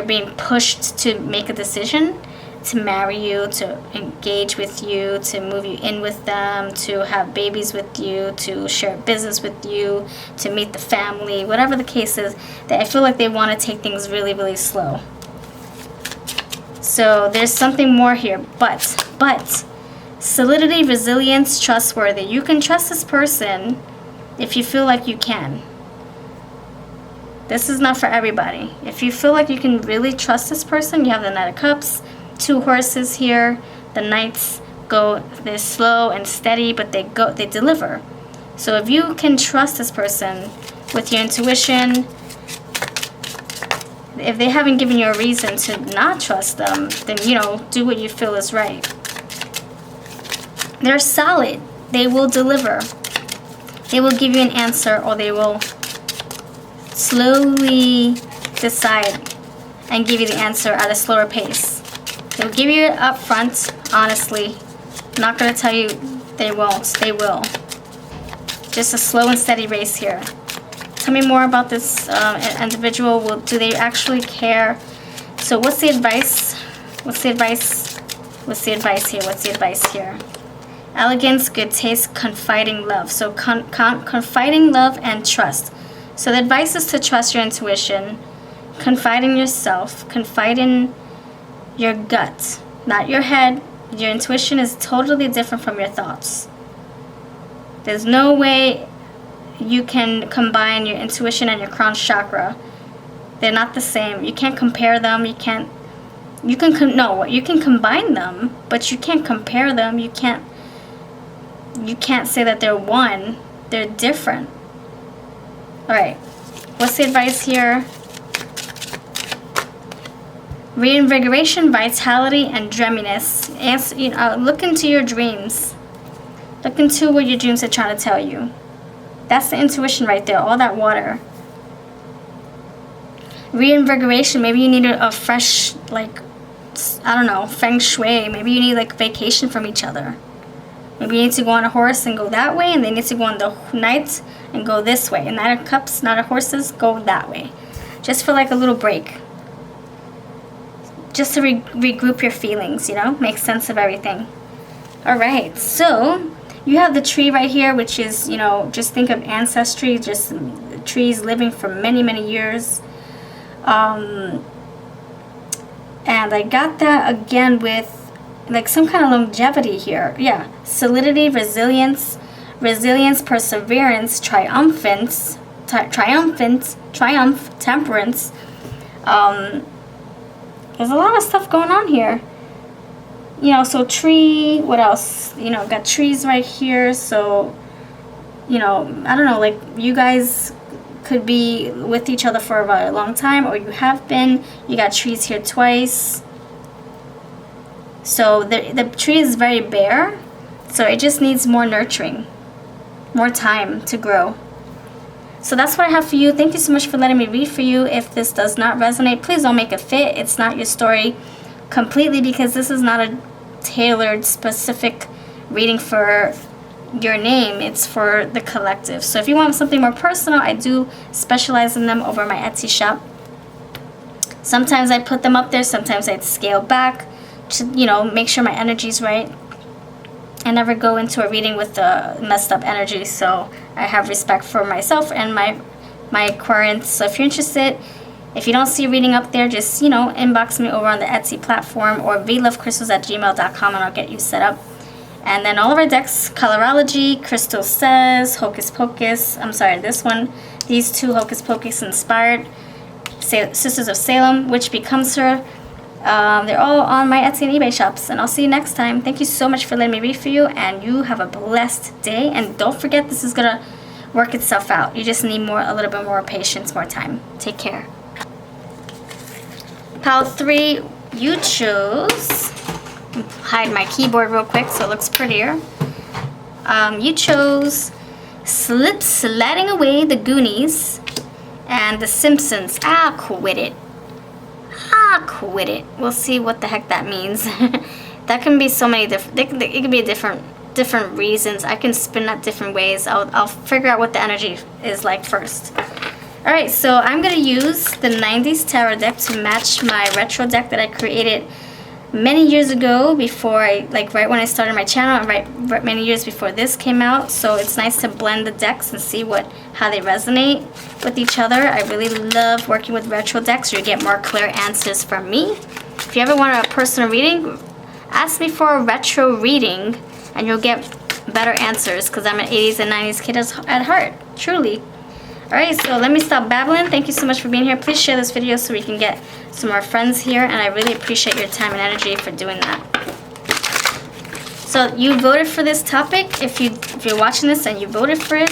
being pushed to make a decision, to marry you, to engage with you, to move you in with them, to have babies with you, to share business with you, to meet the family, whatever the case is. That I feel like they want to take things really, really slow. So there's something more here, but solidity, resilience, trustworthy. You can trust this person if you feel like you can. This is not for everybody. If you feel like you can really trust this person, you have the Knight of Cups, 2 horses here. The Knights they're slow and steady, but they deliver. So if you can trust this person with your intuition, if they haven't given you a reason to not trust them, then do what you feel is right. They're solid. They will deliver. They will give you an answer, or they will slowly decide and give you the answer at a slower pace. They'll give you it up front, honestly. I'm not going to tell you they won't. They will. Just a slow and steady race here. Tell me more about this individual. Do they actually care? So what's the advice? What's the advice? What's the advice here? What's the advice here? Elegance, good taste, confiding love. So confiding love and trust. So the advice is to trust your intuition, confide in yourself, confide in your gut, not your head. Your intuition is totally different from your thoughts. There's no way you can combine your intuition and your crown chakra. They're not the same. You can't compare them. You can combine them, but you can't compare them. You can't say that they're one. They're different. All right. What's the advice here? Reinvigoration, vitality, and dreaminess. Look into your dreams. Look into what your dreams are trying to tell you. That's the intuition right there. All that water. Reinvigoration. Maybe you need a fresh, like, I don't know, feng shui. Maybe you need like vacation from each other. Maybe you need to go on a horse and go that way, and they need to go on the knight and go this way. And Knight of Cups, Knight of Horses, go that way. Just for like a little break. Just to regroup your feelings, you know? Make sense of everything. Alright, so you have the tree right here, which is, you know, just think of ancestry, just trees living for many, many years. And I got that again with like some kind of longevity here. Yeah, solidity, resilience, perseverance, triumph, temperance. There's a lot of stuff going on here. You know, so tree, what else? You know, got trees right here. So, you know, I don't know, like you guys could be with each other for a very long time, or you have been. You got trees here twice. So the tree is very bare. So it just needs more nurturing, more time to grow. So that's what I have for you. Thank you so much for letting me read for you. If this does not resonate, please don't make it fit. It's not your story completely, because this is not a tailored, specific reading for your name. It's for the collective. So if you want something more personal, I do specialize in them over my Etsy shop. Sometimes I put them up there. Sometimes I scale back to, you know, make sure my energy's right. I never go into a reading with the messed up energy, so I have respect for myself and my Aquarians. So if you're interested, if you don't see a reading up there, just, you know, inbox me over on the Etsy platform or vlovecrystals@gmail.com and I'll get you set up. And then all of our decks, Colorology, Crystal Says, Hocus Pocus, I'm sorry, this one, these two Hocus Pocus inspired, Sisters of Salem, Which Becomes Her. They're all on my Etsy and eBay shops, and I'll see you next time. Thank you so much for letting me read for you, and you have a blessed day. And don't forget, this is gonna work itself out. You just need a little bit more patience, more time. Take care. Pile 3, you chose. Hide my keyboard real quick so it looks prettier. You chose Sledding Away, The Goonies, and The Simpsons. Ah, quit it. Quit it. We'll see what the heck that means. That can be so many different. It can be different reasons. I can spin that different ways. I'll figure out what the energy is like first. All right, so I'm gonna use the 90s tarot deck to match my retro deck that I created many years ago, before right when I started my channel, and right many years before this came out. So it's nice to blend the decks and see how they resonate with each other. I really love working with retro decks. You get more clear answers from me. If you ever want a personal reading, ask me for a retro reading and you'll get better answers, because I'm an 80s and 90s kid at heart, truly. Alright, so let me stop babbling. Thank you so much for being here. Please share this video so we can get some more friends here, and I really appreciate your time and energy for doing that. So you voted for this topic. If you're watching this and you voted for it,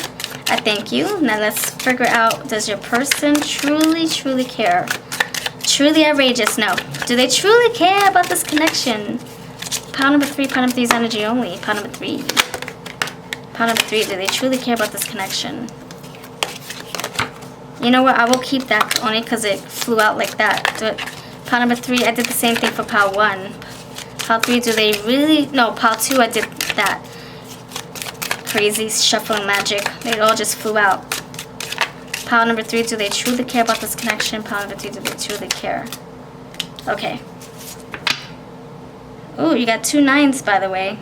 I thank you. Now let's figure out, does your person truly care? Truly outrageous? No. Do they truly care about this connection? Pile number 3, pile number 3's energy only. Pile number 3. Pile number 3, do they truly care about this connection? You know what? I will keep that only because it flew out like that. Pile number 3, I did the same thing for pile 1. Pile 3, do they really? No, pile 2, I did that crazy shuffling magic. They all just flew out. Pile number 3, do they truly care about this connection? Pile number 2, do they truly care? Okay. Oh, you got 2 9s, by the way.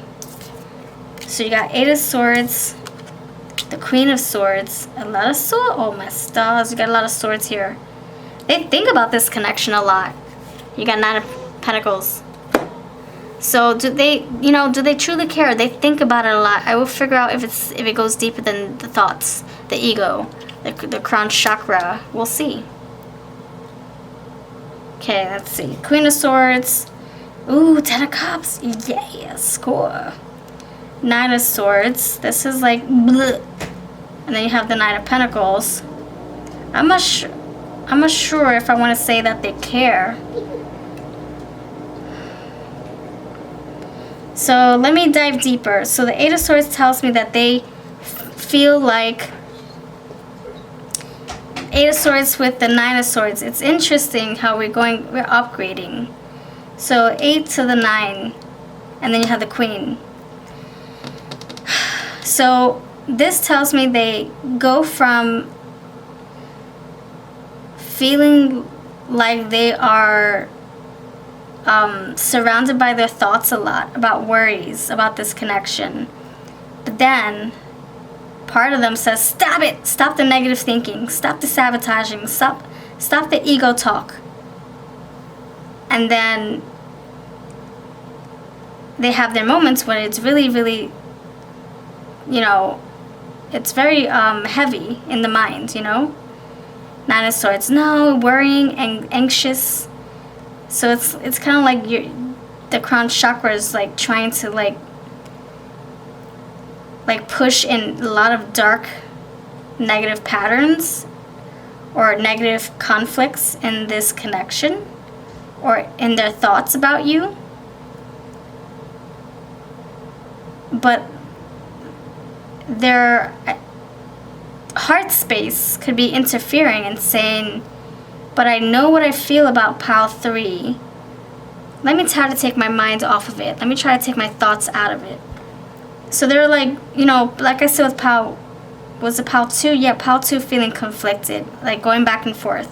So you got 8 of Swords, the Queen of Swords, a lot of swords. Oh my stars, you got a lot of swords here. They think about this connection a lot. You got 9 of Pentacles. So do they, do they truly care? They think about it a lot. I will figure out if it goes deeper than the thoughts, the ego, the crown chakra. We'll see. Okay, let's see. Queen of Swords. Ooh, Ten of Cups. Yeah, score. Nine of Swords. This is like bleh. And then you have the Knight of Pentacles. I'm not sure if I want to say that they care. So let me dive deeper. So the Eight of Swords tells me that they feel like Eight of Swords with the Nine of Swords. It's interesting how we're upgrading. So 8 to the 9, and then you have the Queen. So this tells me they go from feeling like they are surrounded by their thoughts a lot, about worries, about this connection. But then part of them says, stop it! Stop the negative thinking. Stop the sabotaging. Stop the ego talk. And then they have their moments when it's really, really, it's very heavy in the mind, Nine of Swords. No, worrying and anxious. So it's kind of like the crown chakra is like trying to like push in a lot of dark negative patterns or negative conflicts in this connection or in their thoughts about you. But their heart space could be interfering and saying, but I know what I feel about pile 3. Let me try to take my mind off of it. Let me try to take my thoughts out of it. So they're like, like I said with pile, was it pile 2? Yeah, pile 2 feeling conflicted, like going back and forth.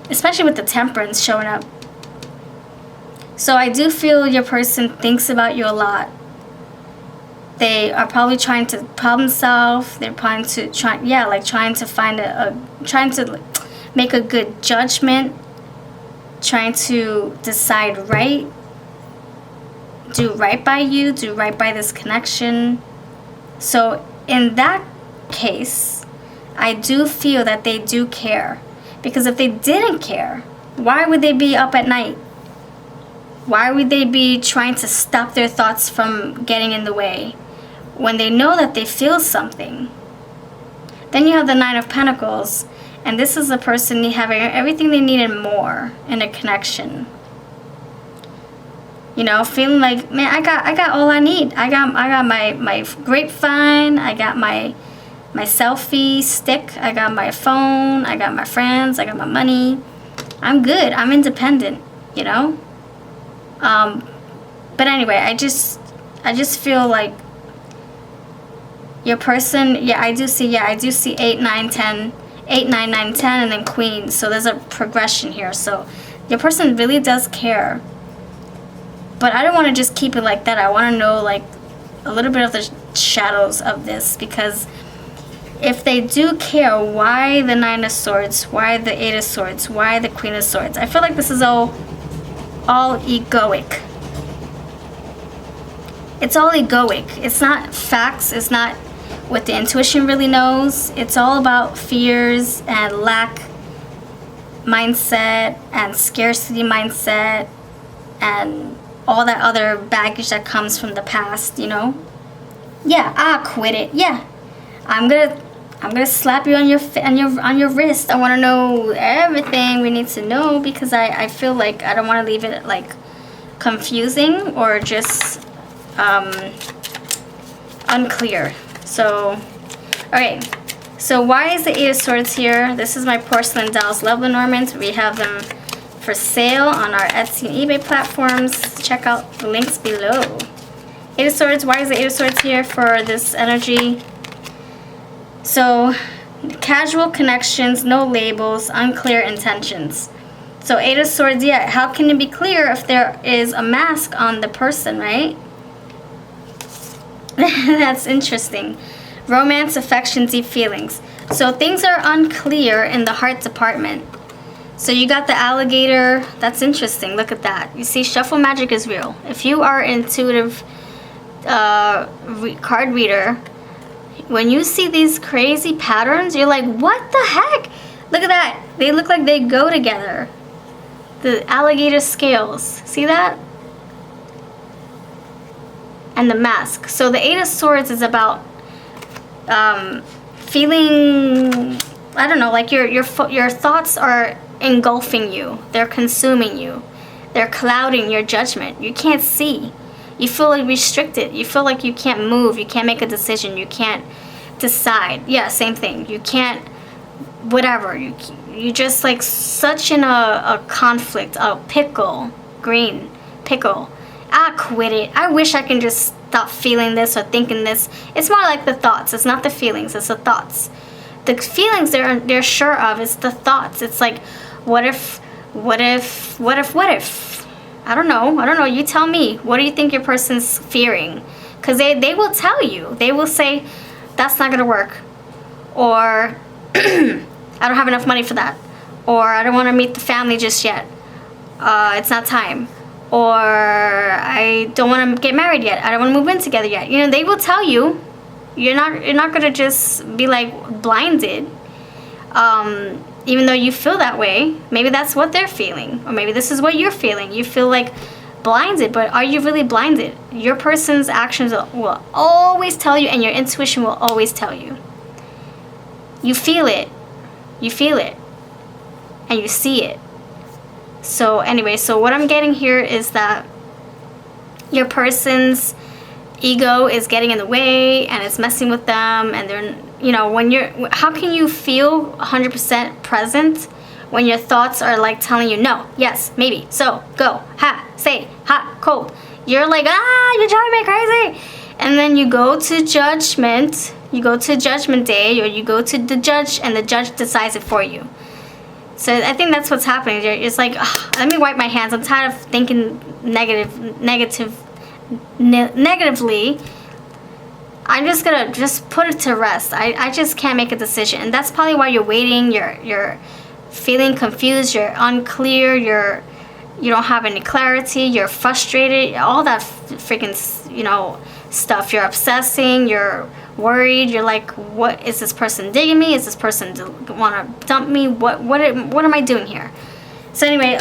Especially with the Temperance showing up. So I do feel your person thinks about you a lot. They are probably trying to problem solve. They're trying to trying to make a good judgment, trying to decide right, do right by you, do right by this connection. So in that case, I do feel that they do care. Because if they didn't care, why would they be up at night? Why would they be trying to stop their thoughts from getting in the way when they know that they feel something? Then you have the Nine of Pentacles, and this is a person having everything they need and more in a connection. Feeling like, man, I got all I need. I got my grapevine, I got my selfie stick, I got my phone, I got my friends, I got my money. I'm good. I'm independent, But anyway, I just feel like your person, I do see 8, 9, 10, 8, 9, 9, 10, and then Queen. So there's a progression here. So your person really does care. But I don't want to just keep it like that. I want to know like a little bit of the shadows of this, because if they do care, why the Nine of Swords? Why the Eight of Swords? Why the Queen of Swords? I feel like this is all egoic. It's all egoic. It's not facts. It's not what the intuition really knows. It's all about fears and lack mindset and scarcity mindset and all that other baggage that comes from the past, Yeah, I'll quit it. Yeah, I'm gonna slap you on your wrist. I want to know everything we need to know, because I feel like I don't want to leave it like confusing or just unclear. So, alright. So why is the Eight of Swords here? This is my porcelain dolls love Lenormand. We have them for sale on our Etsy and eBay platforms. Check out the links below. Eight of Swords. Why is the Eight of Swords here for this energy? So, casual connections, no labels, unclear intentions. So Eight of Swords, yeah, how can it be clear if there is a mask on the person, right? That's interesting. Romance, affection, deep feelings. So things are unclear in the heart department. So you got the alligator. That's interesting. Look at that. You see, shuffle magic is real. If you are an intuitive card reader, when you see these crazy patterns, you're like, what the heck? Look at that. They look like they go together. The alligator scales. See that? And the mask. So the Eight of Swords is about feeling, I don't know, like your thoughts are engulfing you. They're consuming you. They're clouding your judgment. You can't see. You feel like restricted. You feel like you can't move. You can't make a decision. You can't decide. Yeah, same thing. You can't, whatever. You just like such in a conflict, a pickle, green pickle. Ah, quit it. I wish I can just stop feeling this or thinking this. It's more like the thoughts. It's not the feelings. It's the thoughts. The feelings they're sure of. It's the thoughts. It's like, what if? I don't know. You tell me. What do you think your person's fearing? Because they will tell you. They will say, that's not going to work. Or, I don't have enough money for that. Or, I don't want to meet the family just yet. It's not time. Or, I don't want to get married yet. I don't want to move in together yet. You know, they will tell you. You're not going to just be like blinded. Even though you feel that way, maybe that's what they're feeling. Or maybe this is what you're feeling. You feel like blinded, but are you really blinded? Your person's actions will always tell you, and your intuition will always tell you. You feel it. You feel it. And you see it. So anyway, so what I'm getting here is that your person's ego is getting in the way and it's messing with them, and they're, you know, how can you feel 100% present when your thoughts are like telling you no, yes, maybe, so, go, ha, say, hot, cold. You're like, you're driving me crazy. And then you go to judgment day, or you go to the judge, and the judge decides it for you. So I think that's what's happening. It's like, let me wipe my hands. I'm tired of thinking negatively. I'm just gonna put it to rest. I just can't make a decision, and that's probably why you're waiting. You're feeling confused. You're unclear. You don't have any clarity. You're frustrated. All that freaking stuff. You're obsessing. You're worried. You're like, what is this person digging me? Is this person want to dump me? What am I doing here? So anyway,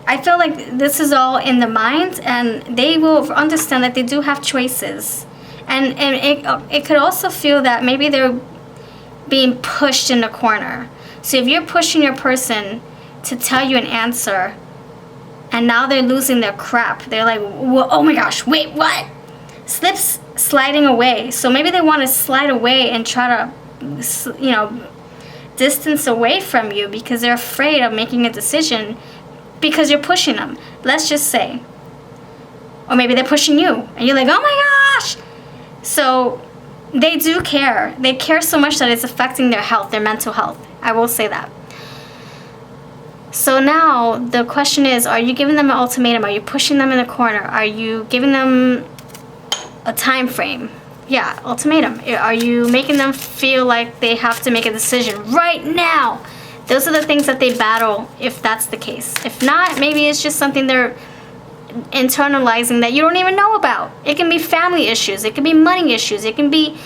I feel like this is all in the mind, and they will understand that they do have choices. And it could also feel that maybe they're being pushed in the corner. So if you're pushing your person to tell you an answer, and now they're losing their crap, they're like, oh my gosh, wait, what? Sliding away. So maybe they want to slide away and try to, distance away from you because they're afraid of making a decision because you're pushing them. Let's just say. Or maybe they're pushing you and you're like, oh my gosh. So they do care. They care so much that it's affecting their health, their mental health. I will say that. So now the question is, are you giving them an ultimatum? Are you pushing them in a corner? Are you giving them a time frame? Yeah, ultimatum. Are you making them feel like they have to make a decision right now? Those are the things that they battle if that's the case. If not, maybe it's just something they're internalizing that you don't even know about. It can be family issues. It can be money issues. It can be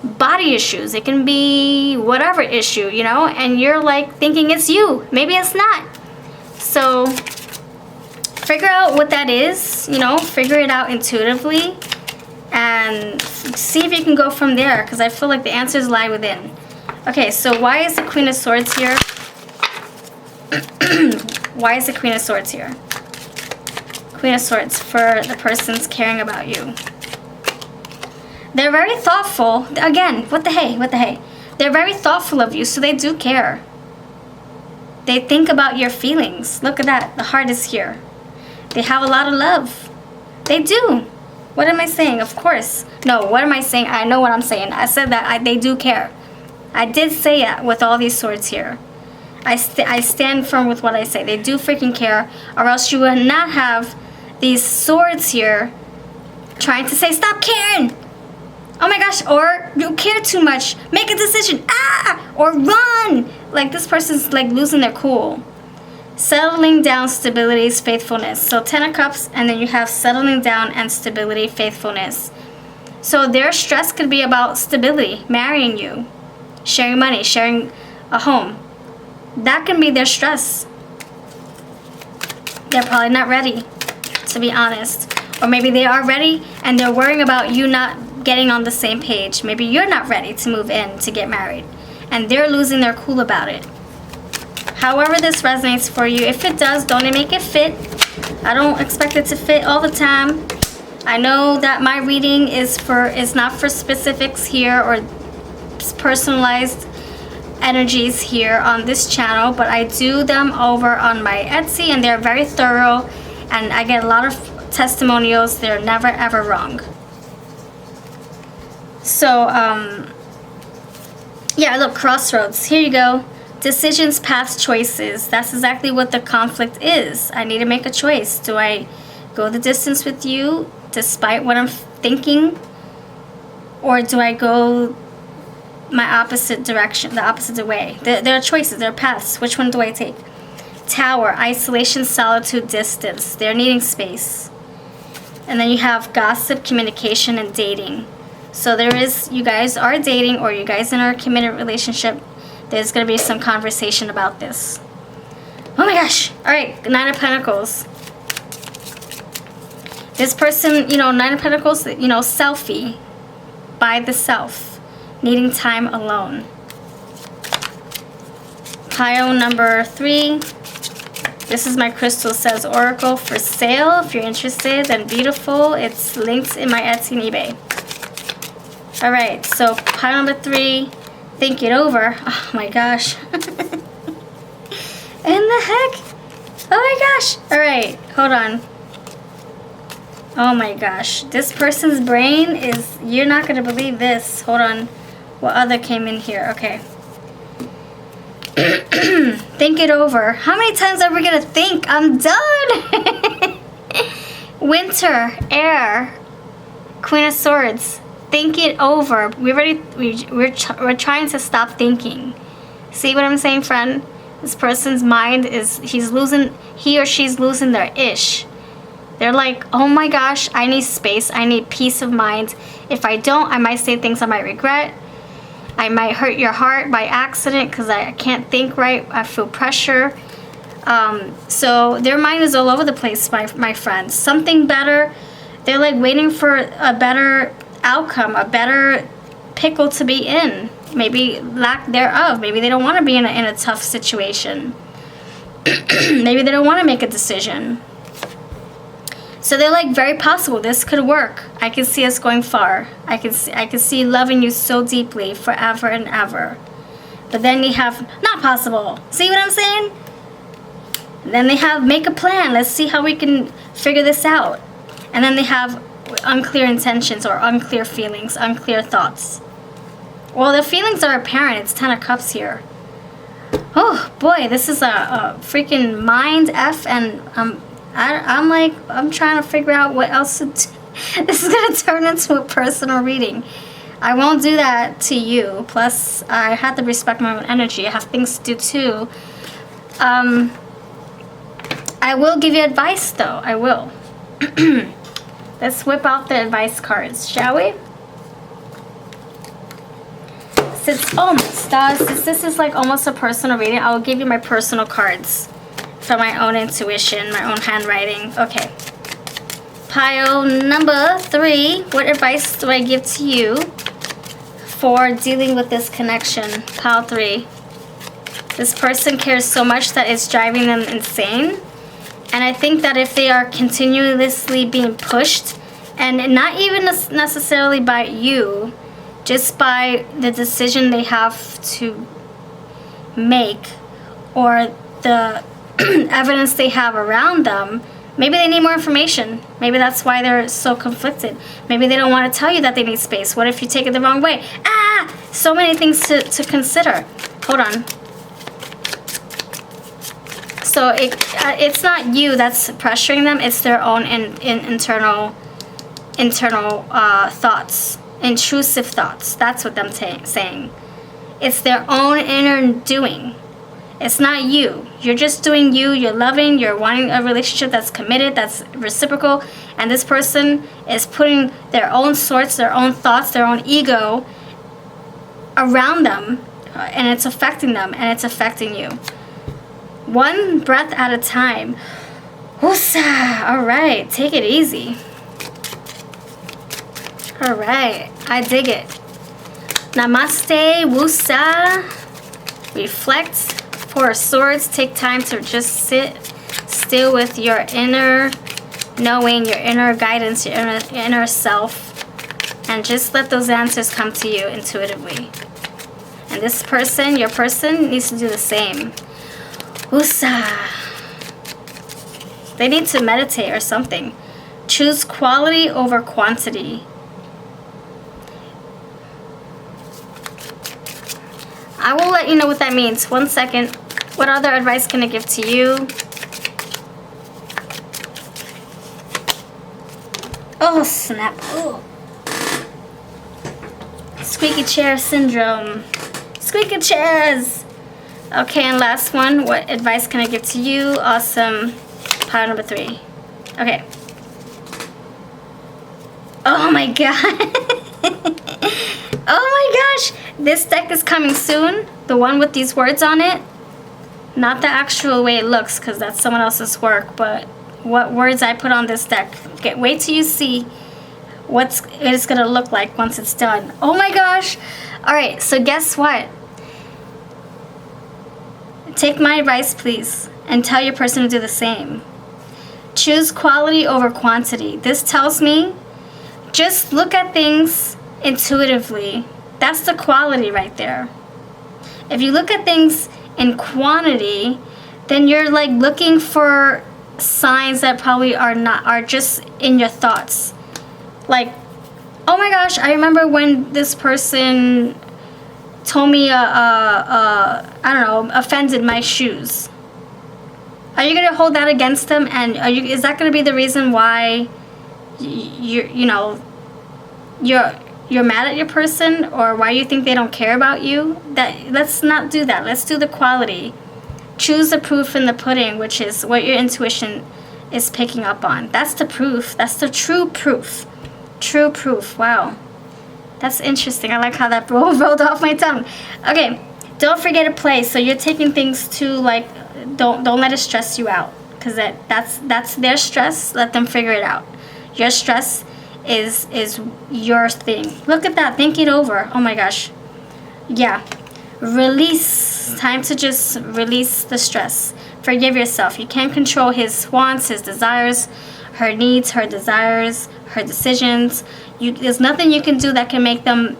body issues. It can be whatever issue, and you're like thinking it's you. Maybe it's not. So figure out what that is, figure it out intuitively and see if you can go from there, because I feel like the answers lie within. Okay, so why is the Queen of Swords here? Why is the Queen of Swords here? Queen of Swords for the person's caring about you. They're very thoughtful. Again, what the hey? They're very thoughtful of you, so they do care. They think about your feelings. Look at that. The heart is here. They have a lot of love. They do. What am I saying? Of course. No, what am I saying? I know what I'm saying. I said that they do care. I did say that with all these swords here. I stand firm with what I say. They do freaking care, or else you would not have these swords here trying to say, stop caring. Oh my gosh, or you care too much. Make a decision. Or run. like this person's like losing their cool. Settling down, stability, faithfulness. So 10 of Cups, and then you have settling down and stability, faithfulness. So their stress could be about stability, marrying you, sharing money, sharing a home. That can be their stress. They're probably not ready, to be honest. Or maybe they are ready and they're worrying about you not getting on the same page. Maybe you're not ready to move in to get married and they're losing their cool about it. However this resonates for you, if it does, don't make it fit. I don't expect it to fit all the time. I know that my reading is not for specifics here or personalized energies here on this channel, but I do them over on my Etsy and they're very thorough and I get a lot of testimonials. They're never ever wrong. So yeah, look, crossroads. Here you go. Decisions, paths, choices. That's exactly what the conflict is. I need to make a choice. Do I go the distance with you despite what I'm thinking? Or do I go my opposite direction, the opposite way? There are choices, there are paths. Which one do I take? Tower, isolation, solitude, distance. They're needing space. And then you have gossip, communication, and dating. So there is, you guys are dating or you guys in a committed relationship. There's going to be some conversation about this. Oh my gosh. All right, 9 of Pentacles. This person, 9 of Pentacles, selfie, by the self, needing time alone. Pile number 3. This is my crystal, says Oracle for sale. If you're interested, then beautiful. It's linked in my Etsy and eBay. All right, so pile number 3. Think it over. Oh my gosh. In the heck? Oh my gosh. All right, hold on. Oh my gosh. This person's brain is, you're not going to believe this. Hold on. What other came in here? Okay. Think it over. How many times are we going to think? I'm done. Winter, air, Queen of Swords. Think it over. We're trying to stop thinking. See what I'm saying, friend? This person's mind is, he or she's losing their ish. They're like, oh my gosh, I need space. I need peace of mind. If I don't, I might say things I might regret. I might hurt your heart by accident because I can't think right. I feel pressure. So their mind is all over the place, my friends. Something better. They're like waiting for a better outcome, a better pickle to be in, maybe lack thereof. Maybe they don't want to be in a tough situation. Maybe they don't want to make a decision. So they're like, very possible this could work. I can see us going far. I can see loving you so deeply forever and ever. But then you have not possible. See what I'm saying? Then they have make a plan. Let's see how we can figure this out. And then they have unclear intentions or unclear feelings, unclear thoughts. Well, the feelings are apparent. It's 10 of Cups here. Oh boy, this is a freaking mind F, and I'm trying to figure out what else to do. This is gonna turn into a personal reading. I won't do that to you. Plus, I have to respect my own energy. I have things to do too. I will give you advice though. I will. Let's whip out the advice cards, shall we? Oh my stars, since this is like almost a personal reading, I will give you my personal cards for my own intuition, my own handwriting. Okay. Pile number 3. What advice do I give to you for dealing with this connection? Pile 3. This person cares so much that it's driving them insane. And I think that if they are continuously being pushed, and not even necessarily by you, just by the decision they have to make or the evidence they have around them, maybe they need more information. Maybe that's why they're so conflicted. Maybe they don't want to tell you that they need space. What if you take it the wrong way? So many things to consider. Hold on. So it's not you that's pressuring them. It's their own internal thoughts, intrusive thoughts. That's what I'm saying. It's their own inner doing. It's not you. You're just doing you. You're loving. You're wanting a relationship that's committed, that's reciprocal. And this person is putting their own sorts, their own thoughts, their own ego around them. And it's affecting them. And it's affecting you. One breath at a time. Woosah. All right. Take it easy. All right. I dig it. Namaste. Woosah. Reflect. Four of Swords. Take time to just sit still with your inner knowing, your inner guidance, your inner self, and just let those answers come to you intuitively. And this person, your person, needs to do the same. Woosah. They need to meditate or something. Choose quality over quantity. I will let you know what that means. 1 second. What other advice can I give to you? Oh, snap. Ooh. Squeaky chair syndrome. Squeaky chairs. Okay, and last one. What advice can I give to you? Awesome. Pile number 3. Okay. Oh my god. Oh my gosh. This deck is coming soon. The one with these words on it. Not the actual way it looks, because that's someone else's work, but what words I put on this deck. Wait till you see what it's going to look like once it's done. Oh my gosh. Alright, so guess what? Take my advice, please, and tell your person to do the same. Choose quality over quantity. This tells me just look at things intuitively. That's the quality right there. If you look at things in quantity, then you're like looking for signs that probably are just in your thoughts. Like, oh my gosh, I remember when this person told me I don't know, offended my shoes. Are you gonna hold that against them? And is that gonna be the reason why you're mad at your person, or why you think they don't care about you? Let's not do that. Let's do the quality. Choose the proof in the pudding, which is what your intuition is picking up on. That's the proof. That's the true proof. True proof. Wow. That's interesting. I like how that rolled off my tongue. Okay. Don't forget to play. So you're taking things to, like, don't let it stress you out, because that's their stress. Let them figure it out. Your stress is your thing. Look at that. Think it over. Oh my gosh. Yeah. Release. Time to just release the stress. Forgive yourself. You can't control his wants, his desires, her needs, her desires, her decisions. There's nothing you can do that can make them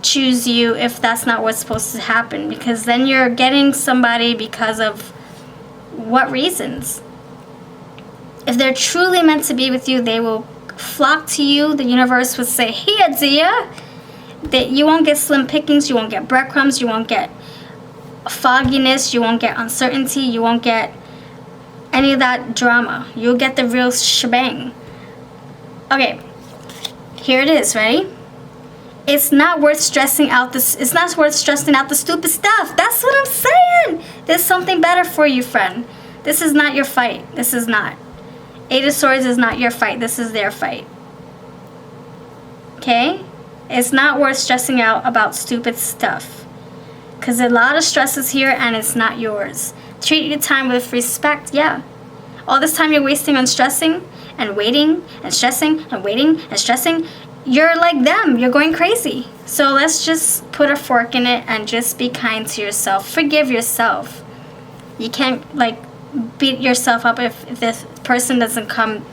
choose you if that's not what's supposed to happen, because then you're getting somebody because of what reasons? If they're truly meant to be with you, they will flock to you. The universe would say, here, dear. That you won't get slim pickings, you won't get breadcrumbs, you won't get fogginess, you won't get uncertainty, you won't get any of that drama. You'll get the real shebang. Okay, here it is. Ready? It's not worth stressing out this. It's not worth stressing out the stupid stuff. That's what I'm saying. There's something better for you, friend. This is not your fight. This is not. 8 of Swords is not your fight. This is their fight. Okay? It's not worth stressing out about stupid stuff, because a lot of stress is here and it's not yours. Treat your time with respect. Yeah. All this time you're wasting on stressing and waiting and stressing and waiting and stressing, you're like them. You're going crazy. So let's just put a fork in it and just be kind to yourself. Forgive yourself. You can't, like, beat yourself up if this person doesn't come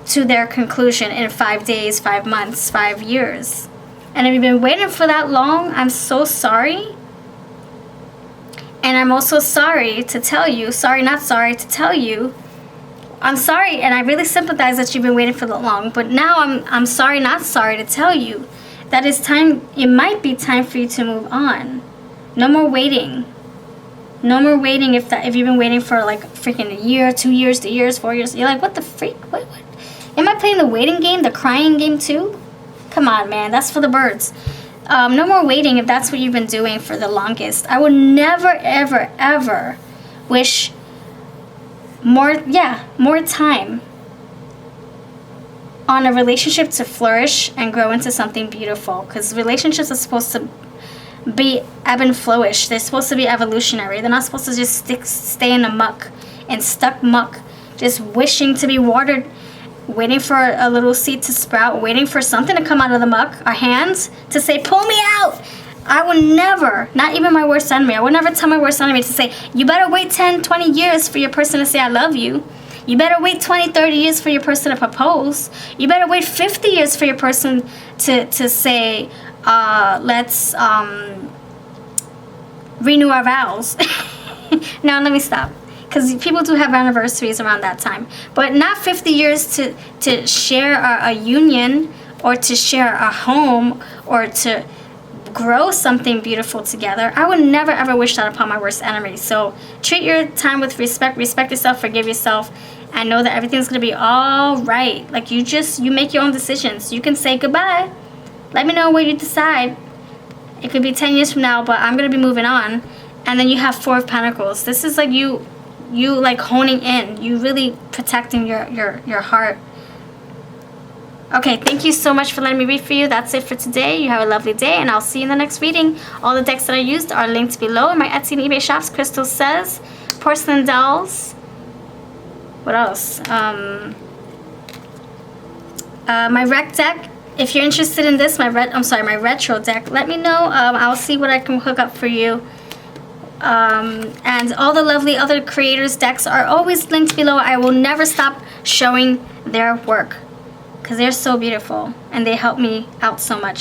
to their conclusion in 5 days, 5 months, 5 years. And if you've been waiting for that long, I'm so sorry. And I'm also sorry to tell you, to tell you, I'm sorry, and I really sympathize that you've been waiting for that long, but now I'm sorry, not sorry to tell you that it's time, it might be time for you to move on. No more waiting. No more waiting if you've been waiting for like freaking a year, 2 years, 3 years, 4 years. You're like, what the freak? What? Am I playing the waiting game, the crying game too? Come on, man, that's for the birds. No more waiting if that's what you've been doing for the longest. I would never, ever, ever wish more time on a relationship to flourish and grow into something beautiful. Because relationships are supposed to be ebb and flowish. They're supposed to be evolutionary. They're not supposed to just stay in the muck, in stuck muck, just wishing to be watered, waiting for a little seed to sprout, waiting for something to come out of the muck, our hands to say, pull me out. I would never, not even my worst enemy, I would never tell my worst enemy to say, you better wait 10, 20 years for your person to say I love you. You better wait 20, 30 years for your person to propose. You better wait 50 years for your person to say, let's renew our vows. Now let me stop. Because people do have anniversaries around that time. But not 50 years to share a union, or to share a home, or to grow something beautiful together. I would never ever wish that upon my worst enemy. So treat your time with respect. Respect yourself, forgive yourself, and know that everything's going to be all right. Like, you make your own decisions. You can say goodbye. Let me know what you decide. It could be 10 years from now, but I'm going to be moving on. And then you have Four of Pentacles. This is like you like honing in. You really protecting your heart. Okay, thank you so much for letting me read for you. That's it for today. You have a lovely day, and I'll see you in the next reading. All the decks that I used are linked below in my Etsy and eBay shops. Crystal Says, porcelain dolls. What else? My rec deck. If you're interested in this, my retro deck, let me know. I'll see what I can hook up for you. And all the lovely other creators' decks are always linked below. I will never stop showing their work, because they're so beautiful and they help me out so much.